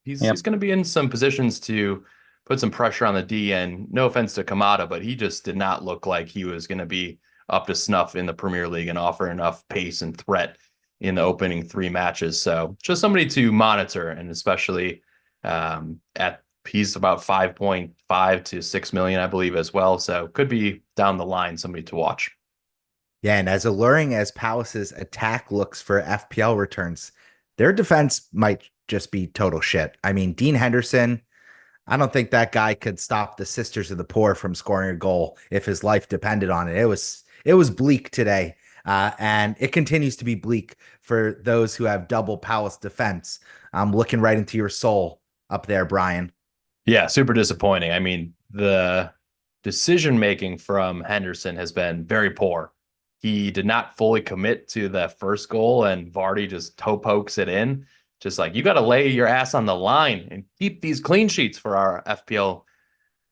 He's Yep. going to be in some positions to put some pressure on the D. And no offense to Kamada, but he just did not look like he was going to be up to snuff in the Premier League and offer enough pace and threat in the opening 3 matches. So just somebody to monitor, and especially at he's about 5.5 to 6 million, I believe, as well. So could be down the line somebody to watch. Yeah, and as alluring as Palace's attack looks for FPL returns, their defense might just be total shit. I mean, Dean Henderson, I don't think that guy could stop the Sisters of the Poor from scoring a goal if his life depended on it. It was bleak today, and it continues to be bleak for those who have double Palace defense. I'm looking right into your soul up there, Brian. Yeah, super disappointing. I mean, the decision making from Henderson has been very poor. He did not fully commit to the first goal, and Vardy just toe pokes it in. Just like, you got to lay your ass on the line and keep these clean sheets for our FPL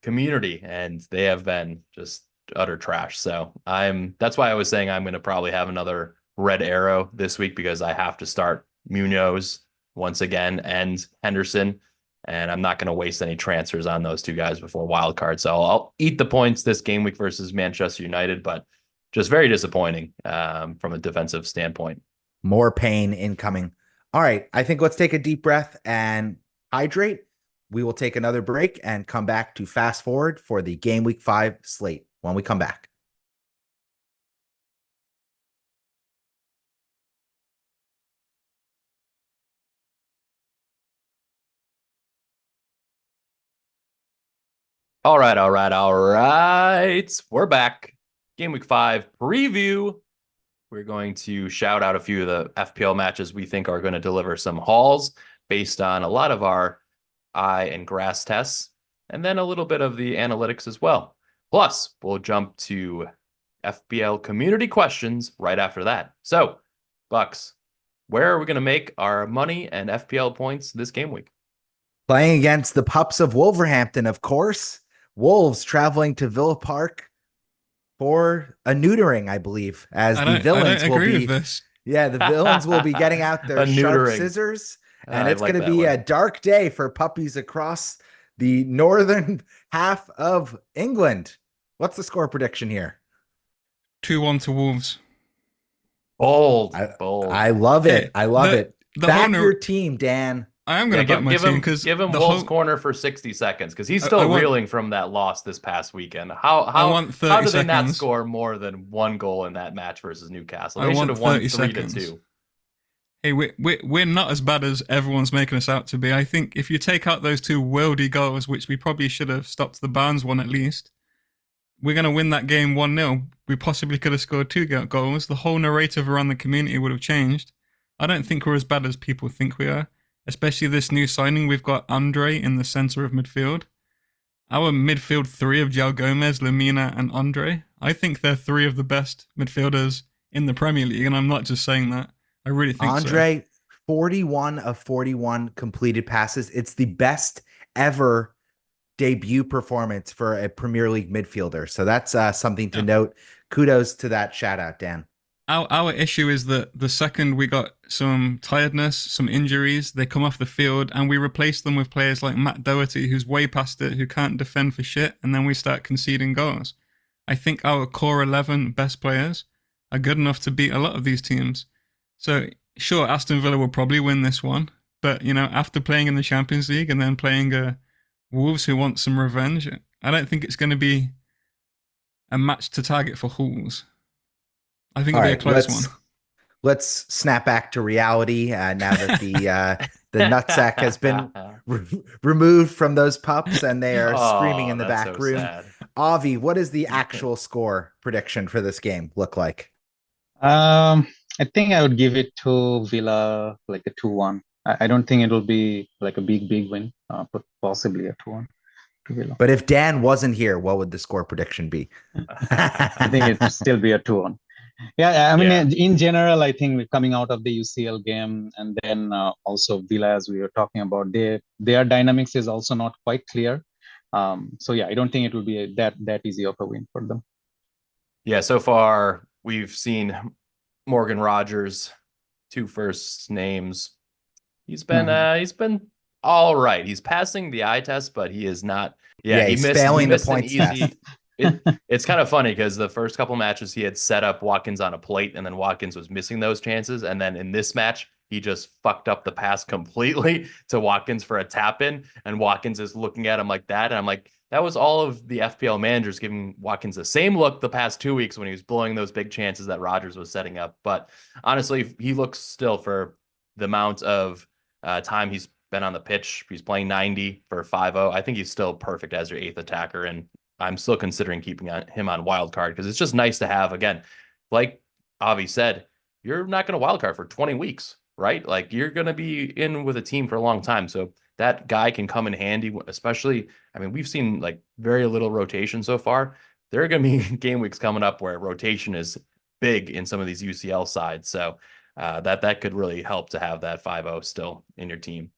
community. And they have been just utter trash. So that's why I was saying I'm going to probably have another red arrow this week, because I have to start Munoz once again and Henderson. And I'm not going to waste any transfers on those 2 guys before wild card. So I'll eat the points this game week versus Manchester United, but just very disappointing from a defensive standpoint. More pain incoming. All right, I think let's take a deep breath and hydrate. We will take another break and come back to fast forward for the Game Week 5 slate when we come back. All right. We're back. Game week 5 preview. We're going to shout out a few of the FPL matches we think are going to deliver some hauls based on a lot of our eye and grass tests, and then a little bit of the analytics as well. Plus, we'll jump to FPL community questions right after that. So, Bucks, where are we going to make our money and FPL points this game week? Playing against the Pups of Wolverhampton, of course. Wolves traveling to Villa Park for a neutering, I believe, as the villains will be. With this. Yeah, the villains will be getting out their sharp scissors, and it's going to be a dark day for puppies across the northern half of England. What's the score prediction here? 2-1 to Wolves. Bold. I love it. I love it. Back your team, Dan. I am going to back my team because give him Wolves' corner for 60 seconds because he's still reeling from that loss this past weekend. How did they not score more than 1 goal in that match versus Newcastle? They should have won 3-2. Hey, we're not as bad as everyone's making us out to be. I think if you take out those 2 worldy goals, which we probably should have stopped the Barnes one at least, we're going to win that game 1-0. We possibly could have scored 2 goals. The whole narrative around the community would have changed. I don't think we're as bad as people think we are. Especially this new signing, we've got Andre in the center of midfield. Our midfield 3 of João Gomez, Lamina, and Andre, I think they're 3 of the best midfielders in the Premier League, and I'm not just saying that. I really think Andre, 41 of 41 completed passes. It's the best ever debut performance for a Premier League midfielder. So that's something to note. Kudos to that shout out, Dan. Our issue is that the second we got some tiredness, some injuries, they come off the field and we replace them with players like Matt Doherty, who's way past it, who can't defend for shit, and then we start conceding goals. I think our core 11 best players are good enough to beat a lot of these teams. So, sure, Aston Villa will probably win this one, but, after playing in the Champions League and then playing Wolves who want some revenge, I don't think it's going to be a match to target for Wolves. I think it'll be a close one. Let's snap back to reality now that the nutsack has been removed from those pups and they are screaming in the back room. Sad. Avi, what does the actual score prediction for this game look like? I think I would give it to Villa like a 2-1. I don't think it'll be like a big win, but possibly a 2-1 to Villa. But if Dan wasn't here, what would the score prediction be? I think it'd still be a 2-1. Yeah, I mean, Yeah. in general, I think we're coming out of the UCL game, and then also Villa, as we were talking about, their dynamics is also not quite clear. So yeah, I don't think it will be that easy of a win for them. Yeah, so far we've seen Morgan Rogers, two first names. He's been all right. He's passing the eye test, but he is not. Yeah, Yeah, he's he failing the missed an points test. easy. It's kind of funny because the first couple matches he had set up Watkins on a plate, and then Watkins was missing those chances. And then in this match, he just fucked up the pass completely to Watkins for a tap in, and Watkins is looking at him like that. And I'm like, that was all of the FPL managers giving Watkins the same look the past 2 weeks when he was blowing those big chances that Rogers was setting up. But honestly, he looks still for the amount of time he's been on the pitch. He's playing 90 for 5-0. I think he's still perfect as your eighth attacker, and I'm still considering keeping him on wild card because it's just nice to have. Again, like Avi said, you're not going to wild card for 20 weeks, right? Like you're going to be in with a team for a long time, so that guy can come in handy. Especially, I mean, we've seen like very little rotation so far. There are going to be game weeks coming up where rotation is big in some of these UCL sides, so that could really help to have that 5-0 still in your team.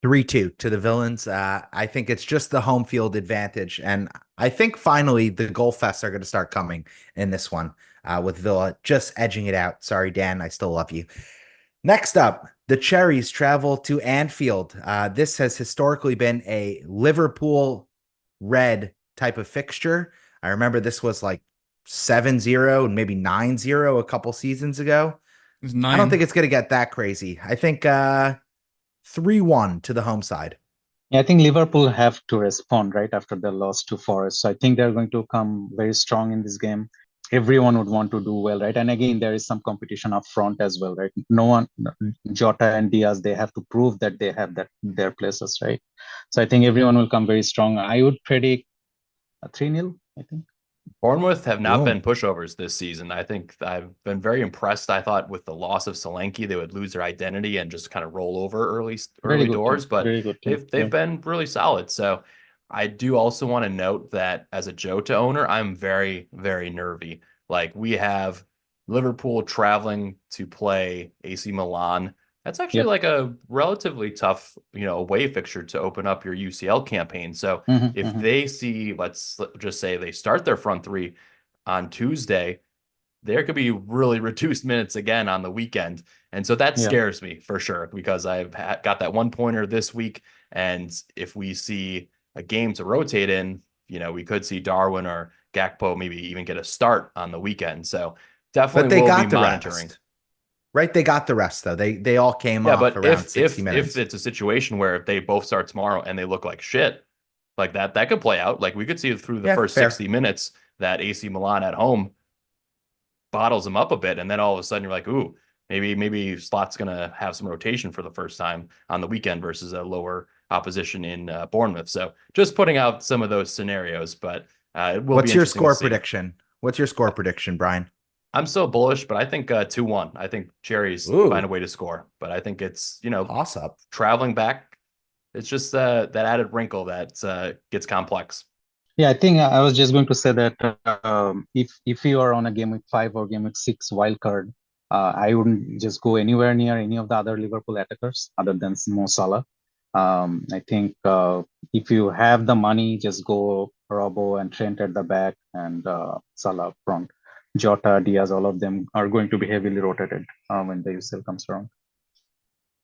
3-2 to the Villains. I think it's just the home field advantage. And I think finally the goal fests are going to start coming in this one with Villa just edging it out. Sorry, Dan, I still love you. Next up, the Cherries travel to Anfield. This has historically been a Liverpool red type of fixture. I remember this was like 7-0 and maybe 9-0 a couple seasons ago. It's I don't 9. think it's going to get that crazy. I think 3-1 to the home side. Yeah, I think Liverpool have to respond right after the loss to Forest. So I think they're going to come very strong in this game. Everyone would want to do well, right? And again, there is some competition up front as well, right? No one, Jota and Diaz, they have to prove that they have their places, right? So I think everyone will come very strong. I would predict a 3-0, I think. Bournemouth have not Boom. been pushovers this season. I think I've been very impressed. I thought with the loss of Solanke, they would lose their identity and just kind of roll over Very early good doors, team. but Very good team. they've been really solid. So I do also want to note that as a Jota owner, I'm very, very nervy. Like we have Liverpool traveling to play AC Milan. That's actually Yep. like a relatively tough, away fixture to open up your UCL campaign. So if they see, let's just say they start their front three on Tuesday, there could be really reduced minutes again on the weekend. And so that Yeah. scares me for sure because I've got that 1 pointer this week. And if we see a game to rotate in, we could see Darwin or Gakpo maybe even get a start on the weekend. So But definitely they will be got the monitoring. rest. Right? They got the rest though. They all came Yeah, off but around if 60 if minutes. if it's a situation where they both start tomorrow and they look like shit, like that could play out. Like we could see through the Yeah, first fair. 60 minutes that AC Milan at home bottles them up a bit, and then all of a sudden you're like, ooh, maybe Slot's gonna have some rotation for the first time on the weekend versus a lower opposition in Bournemouth. So just putting out some of those scenarios, but it will be What's your interesting to score see. prediction? What's your score prediction, Brian? I'm still bullish, but I think 2-1. I think Cherries find a Ooh, way to score, but I think it's toss up. traveling back. It's just that added wrinkle that gets complex. Yeah, I think I was just going to say that if you are on a Game Week 5 or Game Week 6 wild card, I wouldn't just go anywhere near any of the other Liverpool attackers other than Mo Salah. I think if you have the money, just go Robbo and Trent at the back and Salah up front. Jota, Diaz, all of them are going to be heavily rotated when the UCL comes around.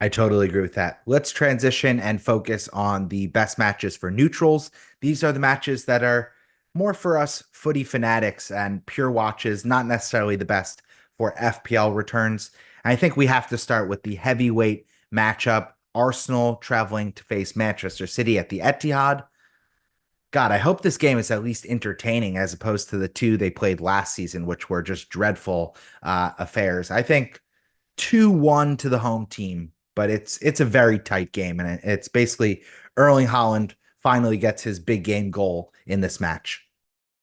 I totally agree with that. Let's transition and focus on the best matches for neutrals. These are the matches that are more for us footy fanatics and pure watches, not necessarily the best for FPL returns. And I think we have to start with the heavyweight matchup. Arsenal traveling to face Manchester City at the Etihad. God, I hope this game is at least entertaining as opposed to the two they played last season, which were just dreadful affairs. I think 2-1 to the home team, but it's a very tight game, and it's basically Erling Haaland finally gets his big game goal in this match.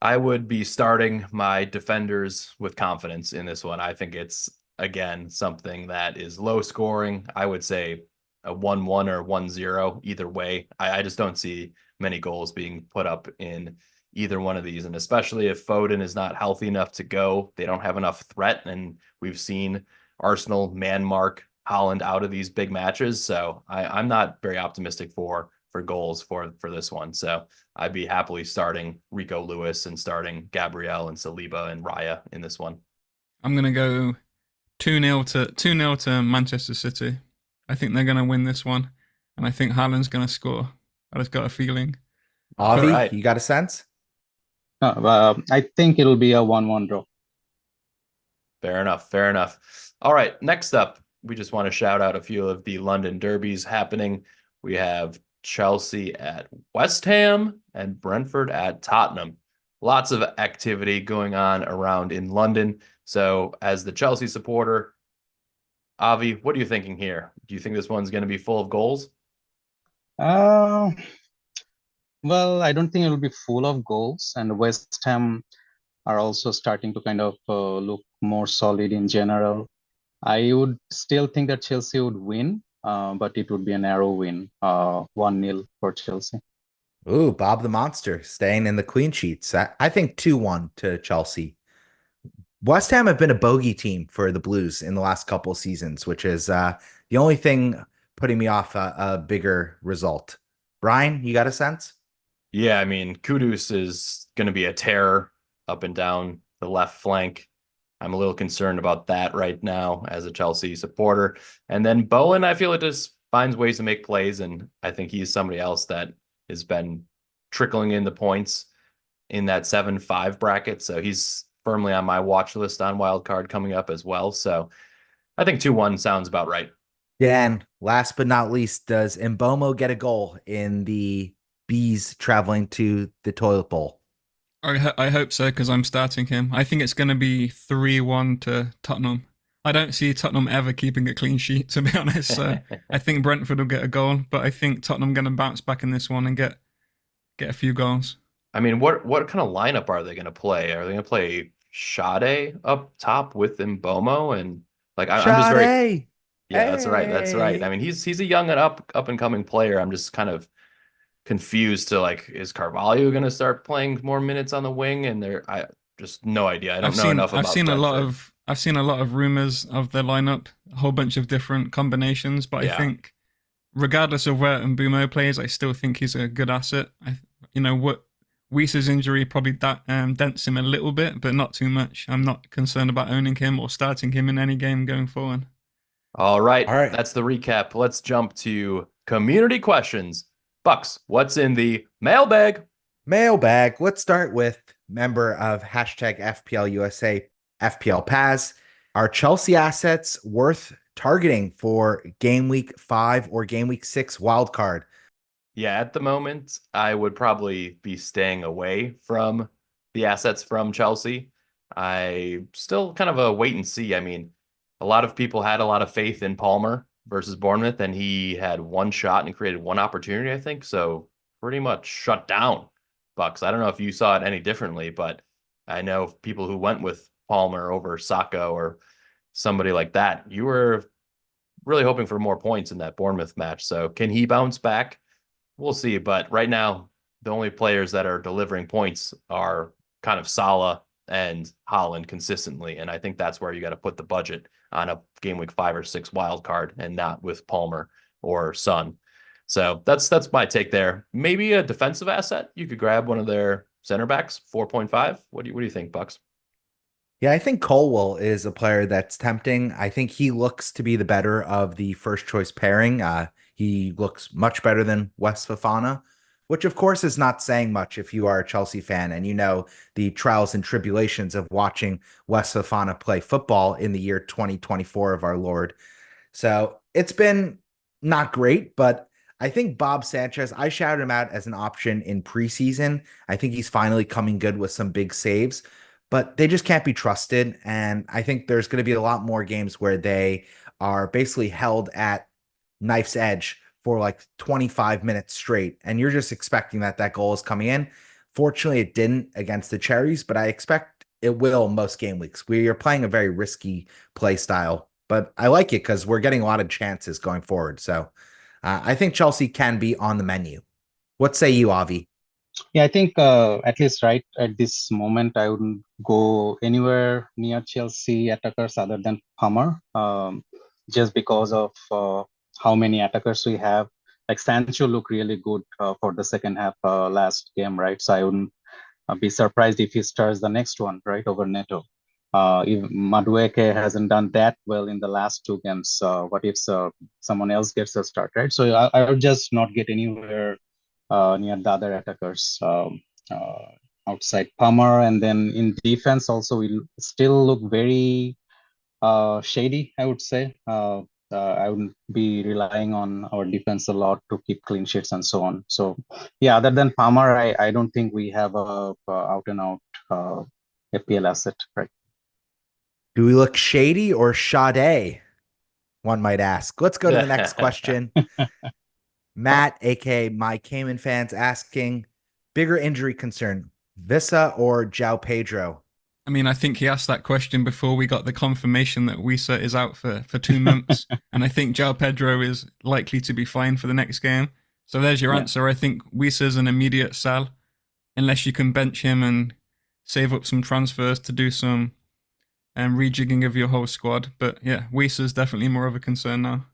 I would be starting my defenders with confidence in this one. I think it's, again, something that is low scoring. I would say a 1-1 or 1-0 either way. I just don't see many goals being put up in either one of these. And especially if Foden is not healthy enough to go, they don't have enough threat. And we've seen Arsenal man mark Haaland out of these big matches. So I'm not very optimistic for goals for this one. So I'd be happily starting Rico Lewis and starting Gabriel and Saliba and Raya in this one. I'm gonna go 2-0 to Manchester City. I think they're gonna win this one, and I think Haaland's gonna score. I just got a feeling. Avi, right. you got a sense? I think it'll be a 1-1 draw. Fair enough. Fair enough. All right. Next up, we just want to shout out a few of the London derbies happening. We have Chelsea at West Ham and Brentford at Tottenham. Lots of activity going on around in London. So, as the Chelsea supporter, Avi, what are you thinking here? Do you think this one's going to be full of goals? Uh, well, I don't think it'll be full of goals, and West Ham are also starting to kind of look more solid in general. I would still think that Chelsea would win, but it would be a narrow win, 1-0 for Chelsea. Ooh, Bob the Monster staying in the clean sheets. I think 2-1 to Chelsea. West Ham have been a bogey team for the Blues in the last couple of seasons, which is the only thing putting me off a bigger result. Brian, you got a sense? Yeah, I mean, Kudus is going to be a terror up and down the left flank. I'm a little concerned about that right now as a Chelsea supporter. And then Bowen, I feel it just finds ways to make plays, and I think he's somebody else that has been trickling in the points in that 7-5 bracket. So he's firmly on my watch list on wildcard coming up as well. So I think 2-1 sounds about right. Dan, last but not least, does Mbomo get a goal in the bees traveling to the toilet bowl? I hope so, because I'm starting him. I think it's going to be 3-1 to Tottenham. I don't see Tottenham ever keeping a clean sheet, to be honest. So I think Brentford will get a goal, but I think Tottenham going to bounce back in this one and get a few goals. I mean, what kind of lineup are they going to play? Are they going to play Sade up top with Mbomo? And like, I'm just very, Sade! yeah, that's right. That's right. I Hey! mean, he's a young and up and coming player. I'm just kind of confused to like, is Carvalho going to start playing more minutes on the wing? And I just no idea. I don't know enough about Brentford. I've seen a lot of rumors of their lineup, a whole bunch of different combinations, but Yeah. I think regardless of where Mbumo plays, I still think he's a good asset. What Weiser's injury probably dents him a little bit, but not too much. I'm not concerned about owning him or starting him in any game going forward. All right. All right. That's the recap. Let's jump to community questions. Bucks, what's in the mailbag? Mailbag. Let's start with member of hashtag FPLUSA, FPL Paz. Are Chelsea assets worth targeting for game week 5 or game week 6 wildcard? Yeah, at the moment, I would probably be staying away from the assets from Chelsea. I still kind of a wait and see. I mean, a lot of people had a lot of faith in Palmer versus Bournemouth, and he had one shot and created one opportunity, I think. So pretty much shut down Bucks. I don't know if you saw it any differently, but I know people who went with Palmer over Saka or somebody like that. You were really hoping for more points in that Bournemouth match. So can he bounce back? We'll see. But right now, the only players that are delivering points are kind of Salah and Haaland consistently. And I think that's where you got to put the budget on a game week 5 or 6 wild card and not with Palmer or Son. So that's my take there. Maybe a defensive asset. You could grab one of their center backs, 4.5. What do you think, Bucks? Yeah, I think Colwell is a player that's tempting. I think he looks to be the better of the first choice pairing. He looks much better than West Fofana, which of course is not saying much if you are a Chelsea fan and you know the trials and tribulations of watching West Fofana play football in the year 2024 of our Lord. So it's been not great, but I think Bob Sanchez, I shouted him out as an option in preseason. I think he's finally coming good with some big saves, but they just can't be trusted. And I think there's going to be a lot more games where they are basically held at knife's edge for like 25 minutes straight. And you're just expecting that goal is coming in. Fortunately, it didn't against the Cherries, but I expect it will most game weeks. We are playing a very risky play style, but I like it because we're getting a lot of chances going forward. So I think Chelsea can be on the menu. What say you, Avi? Yeah, I think at least right at this moment, I wouldn't go anywhere near Chelsea attackers other than Palmer, just because of how many attackers we have. Like Sancho looked really good for the second half last game, right? So I wouldn't be surprised if he starts the next one, right, over Neto. If Madueke hasn't done that well in the last two games, what if someone else gets a start, right? So I would just not get anywhere near the other attackers outside Palmer. And then in defense also, we still look very shady, I would say. I wouldn't be relying on our defense a lot to keep clean sheets and so on. So, yeah, other than Palmer, I don't think we have a out and out FPL asset, right? Do we look shady or Sade? One might ask. Let's go to the next question. Matt, aka my Cayman fans, asking bigger injury concern, Vissa or João Pedro? I mean, I think he asked that question before we got the confirmation that Wisa is out for 2 months. And I think João Pedro is likely to be fine for the next game. So there's your answer. I think Wisa's an immediate sell, unless you can bench him and save up some transfers to do some rejigging of your whole squad. But yeah, Wisa's definitely more of a concern now.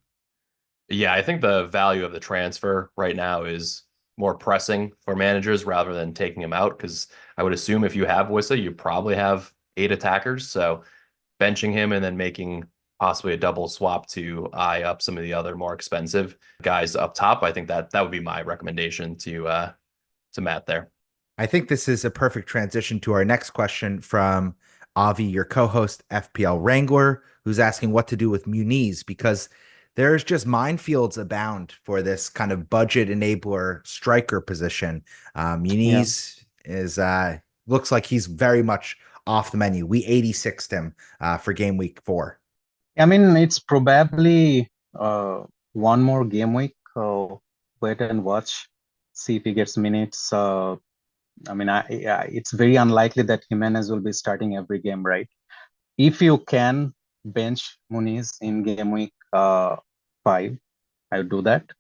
Yeah, I think the value of the transfer right now is more pressing for managers rather than taking him out, because I would assume if you have Wissa, you probably have 8 attackers. So benching him and then making possibly a double swap to eye up some of the other more expensive guys up top, I think that would be my recommendation to Matt there. I think this is a perfect transition to our next question from Avi, your co-host, FPL Wrangler, who's asking what to do with Muniz, because there's just minefields abound for this kind of budget enabler striker position. Muniz is looks like he's very much off the menu. We 86'd him for game week 4. I mean, it's probably one more game week. Wait and watch, see if he gets minutes. I mean, it's very unlikely that Jimenez will be starting every game, right? If you can bench Muniz in game week 5, I'll do that.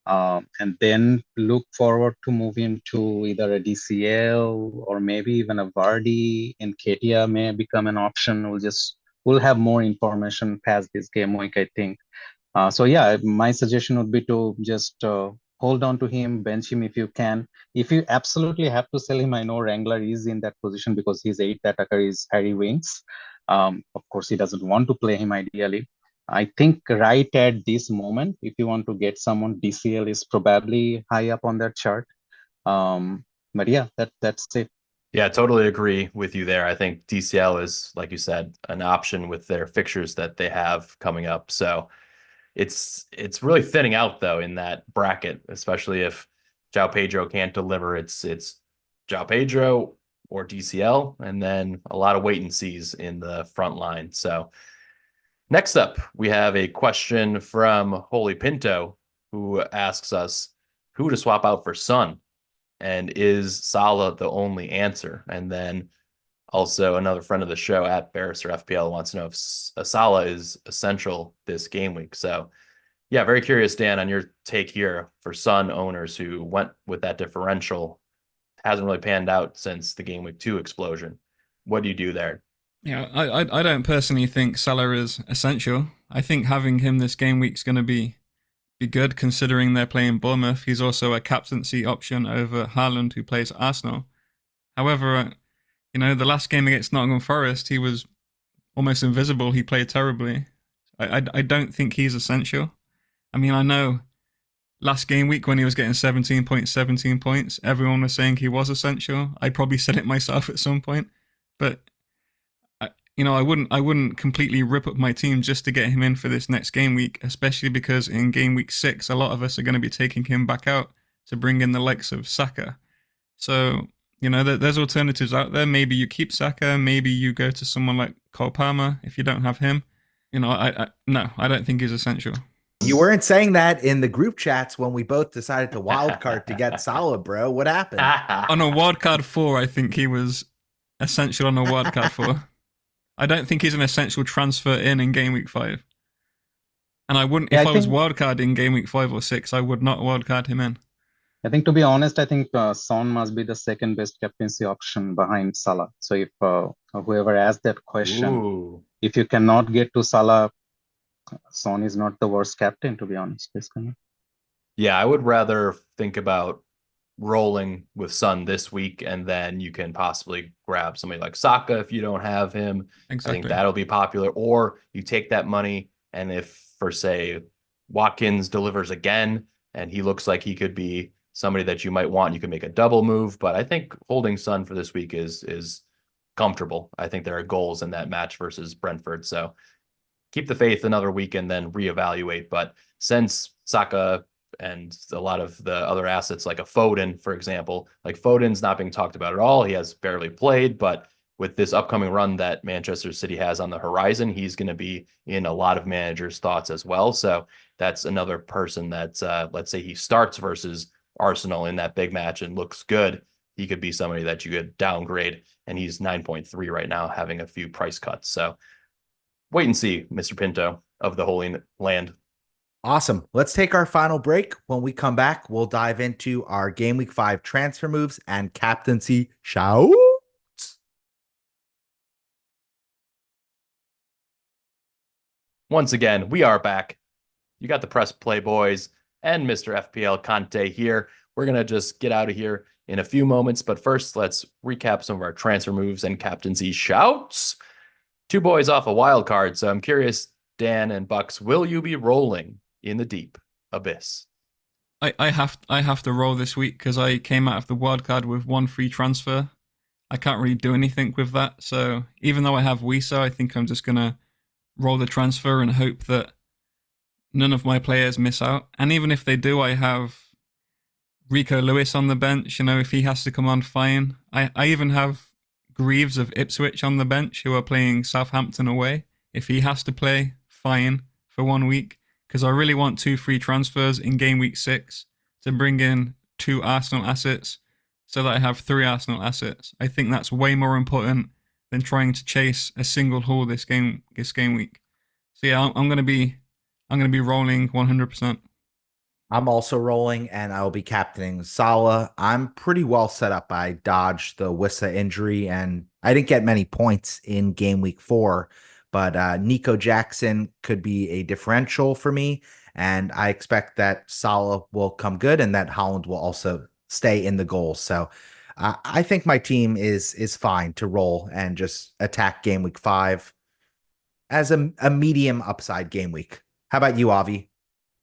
And then look forward to moving to either a DCL or maybe even a Vardy, and Ketia may become an option. We'll have more information past this game week, I think. So yeah, my suggestion would be to just hold on to him, bench him if you can. If you absolutely have to sell him, I know Wrangler is in that position because his 8th attacker is Harry Winks. Of course, he doesn't want to play him ideally. I think right at this moment, if you want to get someone, DCL is probably high up on that chart. But yeah, that's it. Yeah, totally agree with you there. I think DCL is, like you said, an option with their fixtures that they have coming up. So it's really thinning out though in that bracket, especially if João Pedro can't deliver. It's João Pedro or DCL, and then a lot of wait and sees in the front line. So next up, we have a question from Holy Pinto, who asks us who to swap out for Son, and is Salah the only answer? And then also another friend of the show at Barrister FPL wants to know if Salah is essential this game week. So yeah, very curious, Dan, on your take here for Son owners who went with that differential. Hasn't really panned out since the game week 2 explosion. What do you do there? Yeah, I don't personally think Salah is essential. I think having him this game week is going to be good considering they're playing Bournemouth. He's also a captaincy option over Haaland, who plays Arsenal. However, the last game against Nottingham Forest, he was almost invisible. He played terribly. I don't think he's essential. I mean, I know last game week when he was getting 17 points, everyone was saying he was essential. I probably said it myself at some point, but I wouldn't completely rip up my team just to get him in for this next game week, especially because in game week 6, a lot of us are going to be taking him back out to bring in the likes of Saka. So, there's alternatives out there. Maybe you keep Saka, maybe you go to someone like Cole Palmer if you don't have him. I don't think he's essential. You weren't saying that in the group chats when we both decided to wildcard to get Salah, bro. What happened? On a wildcard 4, I think he was essential on a wildcard 4. I don't think he's an essential transfer in game week 5. And I wouldn't, if I was wildcard in game week 5 or 6, I would not wildcard him in. I think, to be honest, I think Son must be the second best captaincy option behind Salah. So if whoever asked that question, Ooh. if you cannot get to Salah, Son is not the worst captain, to be honest. Yeah, I would rather think about rolling with Son this week, and then you can possibly grab somebody like Saka if you don't have him. I think Exactly. that'll be popular. Or you take that money, and if, for say, Watkins delivers again, and he looks like he could be somebody that you might want, you can make a double move. But I think holding Son for this week is comfortable. I think there are goals in that match versus Brentford. So keep the faith another week and then reevaluate. But since Saka and a lot of the other assets, like a Foden, for example, like Foden's not being talked about at all. He has barely played, but with this upcoming run that Manchester City has on the horizon, he's going to be in a lot of managers' thoughts as well. So that's another person that, let's say he starts versus Arsenal in that big match and looks good. He could be somebody that you could downgrade, and he's 9.3 right now, having a few price cuts. So wait and see, Mr. Pinto of the Holy Land. Awesome. Let's take our final break. When we come back, we'll dive into our Game Week 5 transfer moves and captaincy shouts. Once again, we are back. You got the Press Play Boys and Mr. FPL Conte here. We're going to just get out of here in a few moments, but first, let's recap some of our transfer moves and captaincy shouts. Two boys off a wild card, so I'm curious, Dan and Bucks, will you be rolling in the deep abyss? I have to roll this week because I came out of the wild card with one free transfer. I can't really do anything with that. So even though I have Wisa, I think I'm just gonna roll the transfer and hope that none of my players miss out. And even if they do, I have Rico Lewis on the bench. You know, if he has to come on, fine. I even have Greaves of Ipswich on the bench who are playing Southampton away. If he has to play, fine for 1 week. Because I really want 2 free transfers in game week 6 to bring in 2 Arsenal assets so that I have 3 Arsenal assets. I think that's way more important than trying to chase a single haul this game week. So yeah, I'm gonna be rolling 100%. I'm also rolling, and I will be captaining Salah. I'm pretty well set up. I dodged the Wissa injury, and I didn't get many points in game week 4, but Nico Jackson could be a differential for me, and I expect that Salah will come good and that Haaland will also stay in the goal. So I think my team is fine to roll and just attack game week 5 as a medium upside game week. How about you, Avi?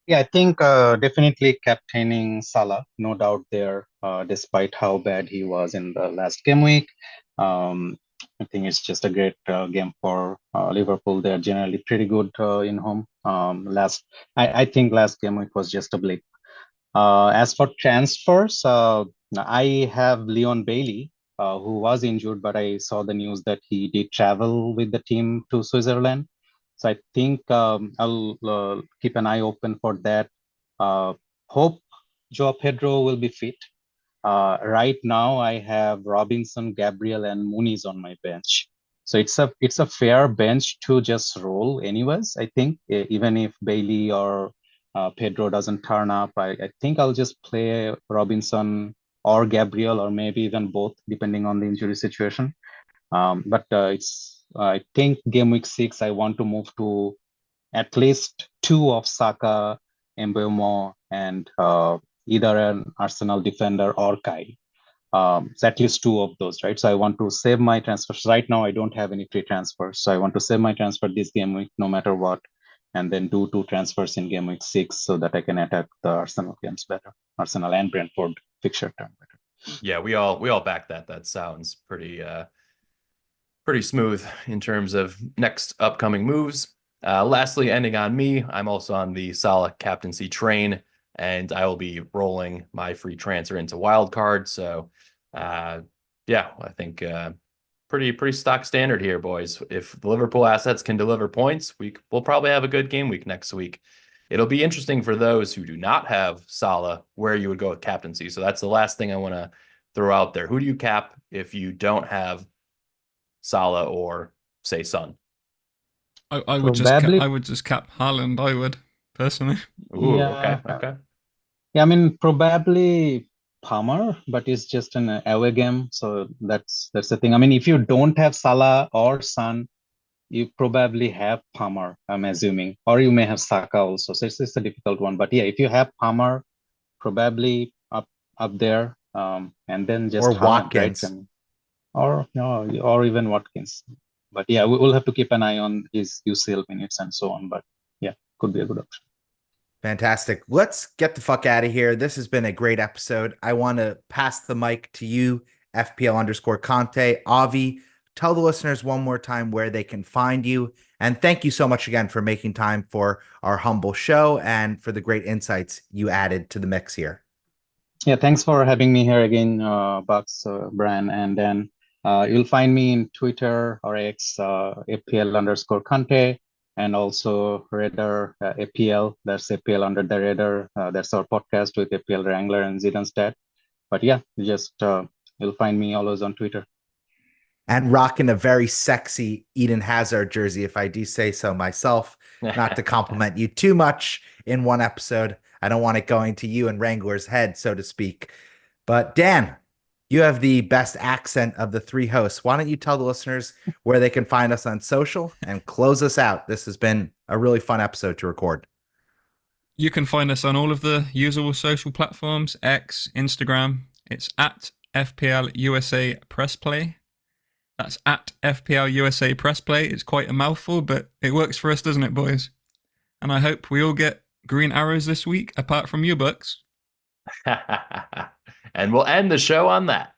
Yeah, I think definitely captaining Salah, no doubt there, despite how bad he was in the last game week. I think it's just a great game for Liverpool. They're generally pretty good in home. I think last game week was just a blip. As for transfers, I have Leon Bailey, who was injured, but I saw the news that he did travel with the team to Switzerland. So I think I'll keep an eye open for that. Hope Joao Pedro will be fit. Right now, I have Robinson, Gabriel, and Muniz on my bench. So it's a fair bench to just roll anyways. I think even if Bailey or Pedro doesn't turn up, I think I'll just play Robinson or Gabriel or maybe even both, depending on the injury situation. But I think game week 6, I want to move to at least 2 of Saka, Mbeumo, and either an Arsenal defender or Kai. So at least 2 of those, right? So I want to save my transfers. Right now, I don't have any free transfers. So I want to save my transfer this game week, no matter what, and then do 2 transfers in game week 6 so that I can attack the Arsenal games better. Arsenal and Brentford fixture turn better. Yeah, we all back that. That sounds pretty smooth in terms of next upcoming moves. Lastly, ending on me, I'm also on the Salah captaincy train, and I will be rolling my free transfer into wildcard. So, yeah, I think pretty stock standard here, boys. If the Liverpool assets can deliver points, we'll probably have a good game week next week. It'll be interesting for those who do not have Salah where you would go with captaincy. So that's the last thing I want to throw out there. Who do you cap if you don't have Salah or say Son? I would just cap Haaland. I would personally. Ooh, Yeah. okay. Yeah, I mean, probably Palmer, but it's just an away game, so that's the thing. I mean, if you don't have Salah or Son, you probably have Palmer, I'm assuming, or you may have Saka also. So it's a difficult one. But yeah, if you have Palmer, probably up there, and then just Or Haaland, right? Watkins. Or no, or even Watkins. But yeah, we'll have to keep an eye on his UCL minutes and so on. But yeah, could be a good option. Fantastic. Let's get the fuck out of here. This has been a great episode. I want to pass the mic to you, FPL_Conte. Avi, tell the listeners one more time where they can find you. And thank you so much again for making time for our humble show and for the great insights you added to the mix here. Yeah, thanks for having me here again, Bucks, Brian. And then you'll find me in Twitter or X, FPL_Conte, and also Radar APL. That's APL under the radar. That's our podcast with APL Wrangler and Zidanstat. But yeah, just you'll find me always on Twitter. And rocking a very sexy Eden Hazard jersey, if I do say so myself, not to compliment you too much in one episode. I don't want it going to you and Wrangler's head, so to speak. But Dan, you have the best accent of the three hosts. Why don't you tell the listeners where they can find us on social and close us out? This has been a really fun episode to record. You can find us on all of the usual social platforms, X, Instagram. It's at FPL USA Press Play. That's at FPL USA Press Play. It's quite a mouthful, but it works for us, doesn't it, boys? And I hope we all get green arrows this week, apart from you, Bucks. And we'll end the show on that.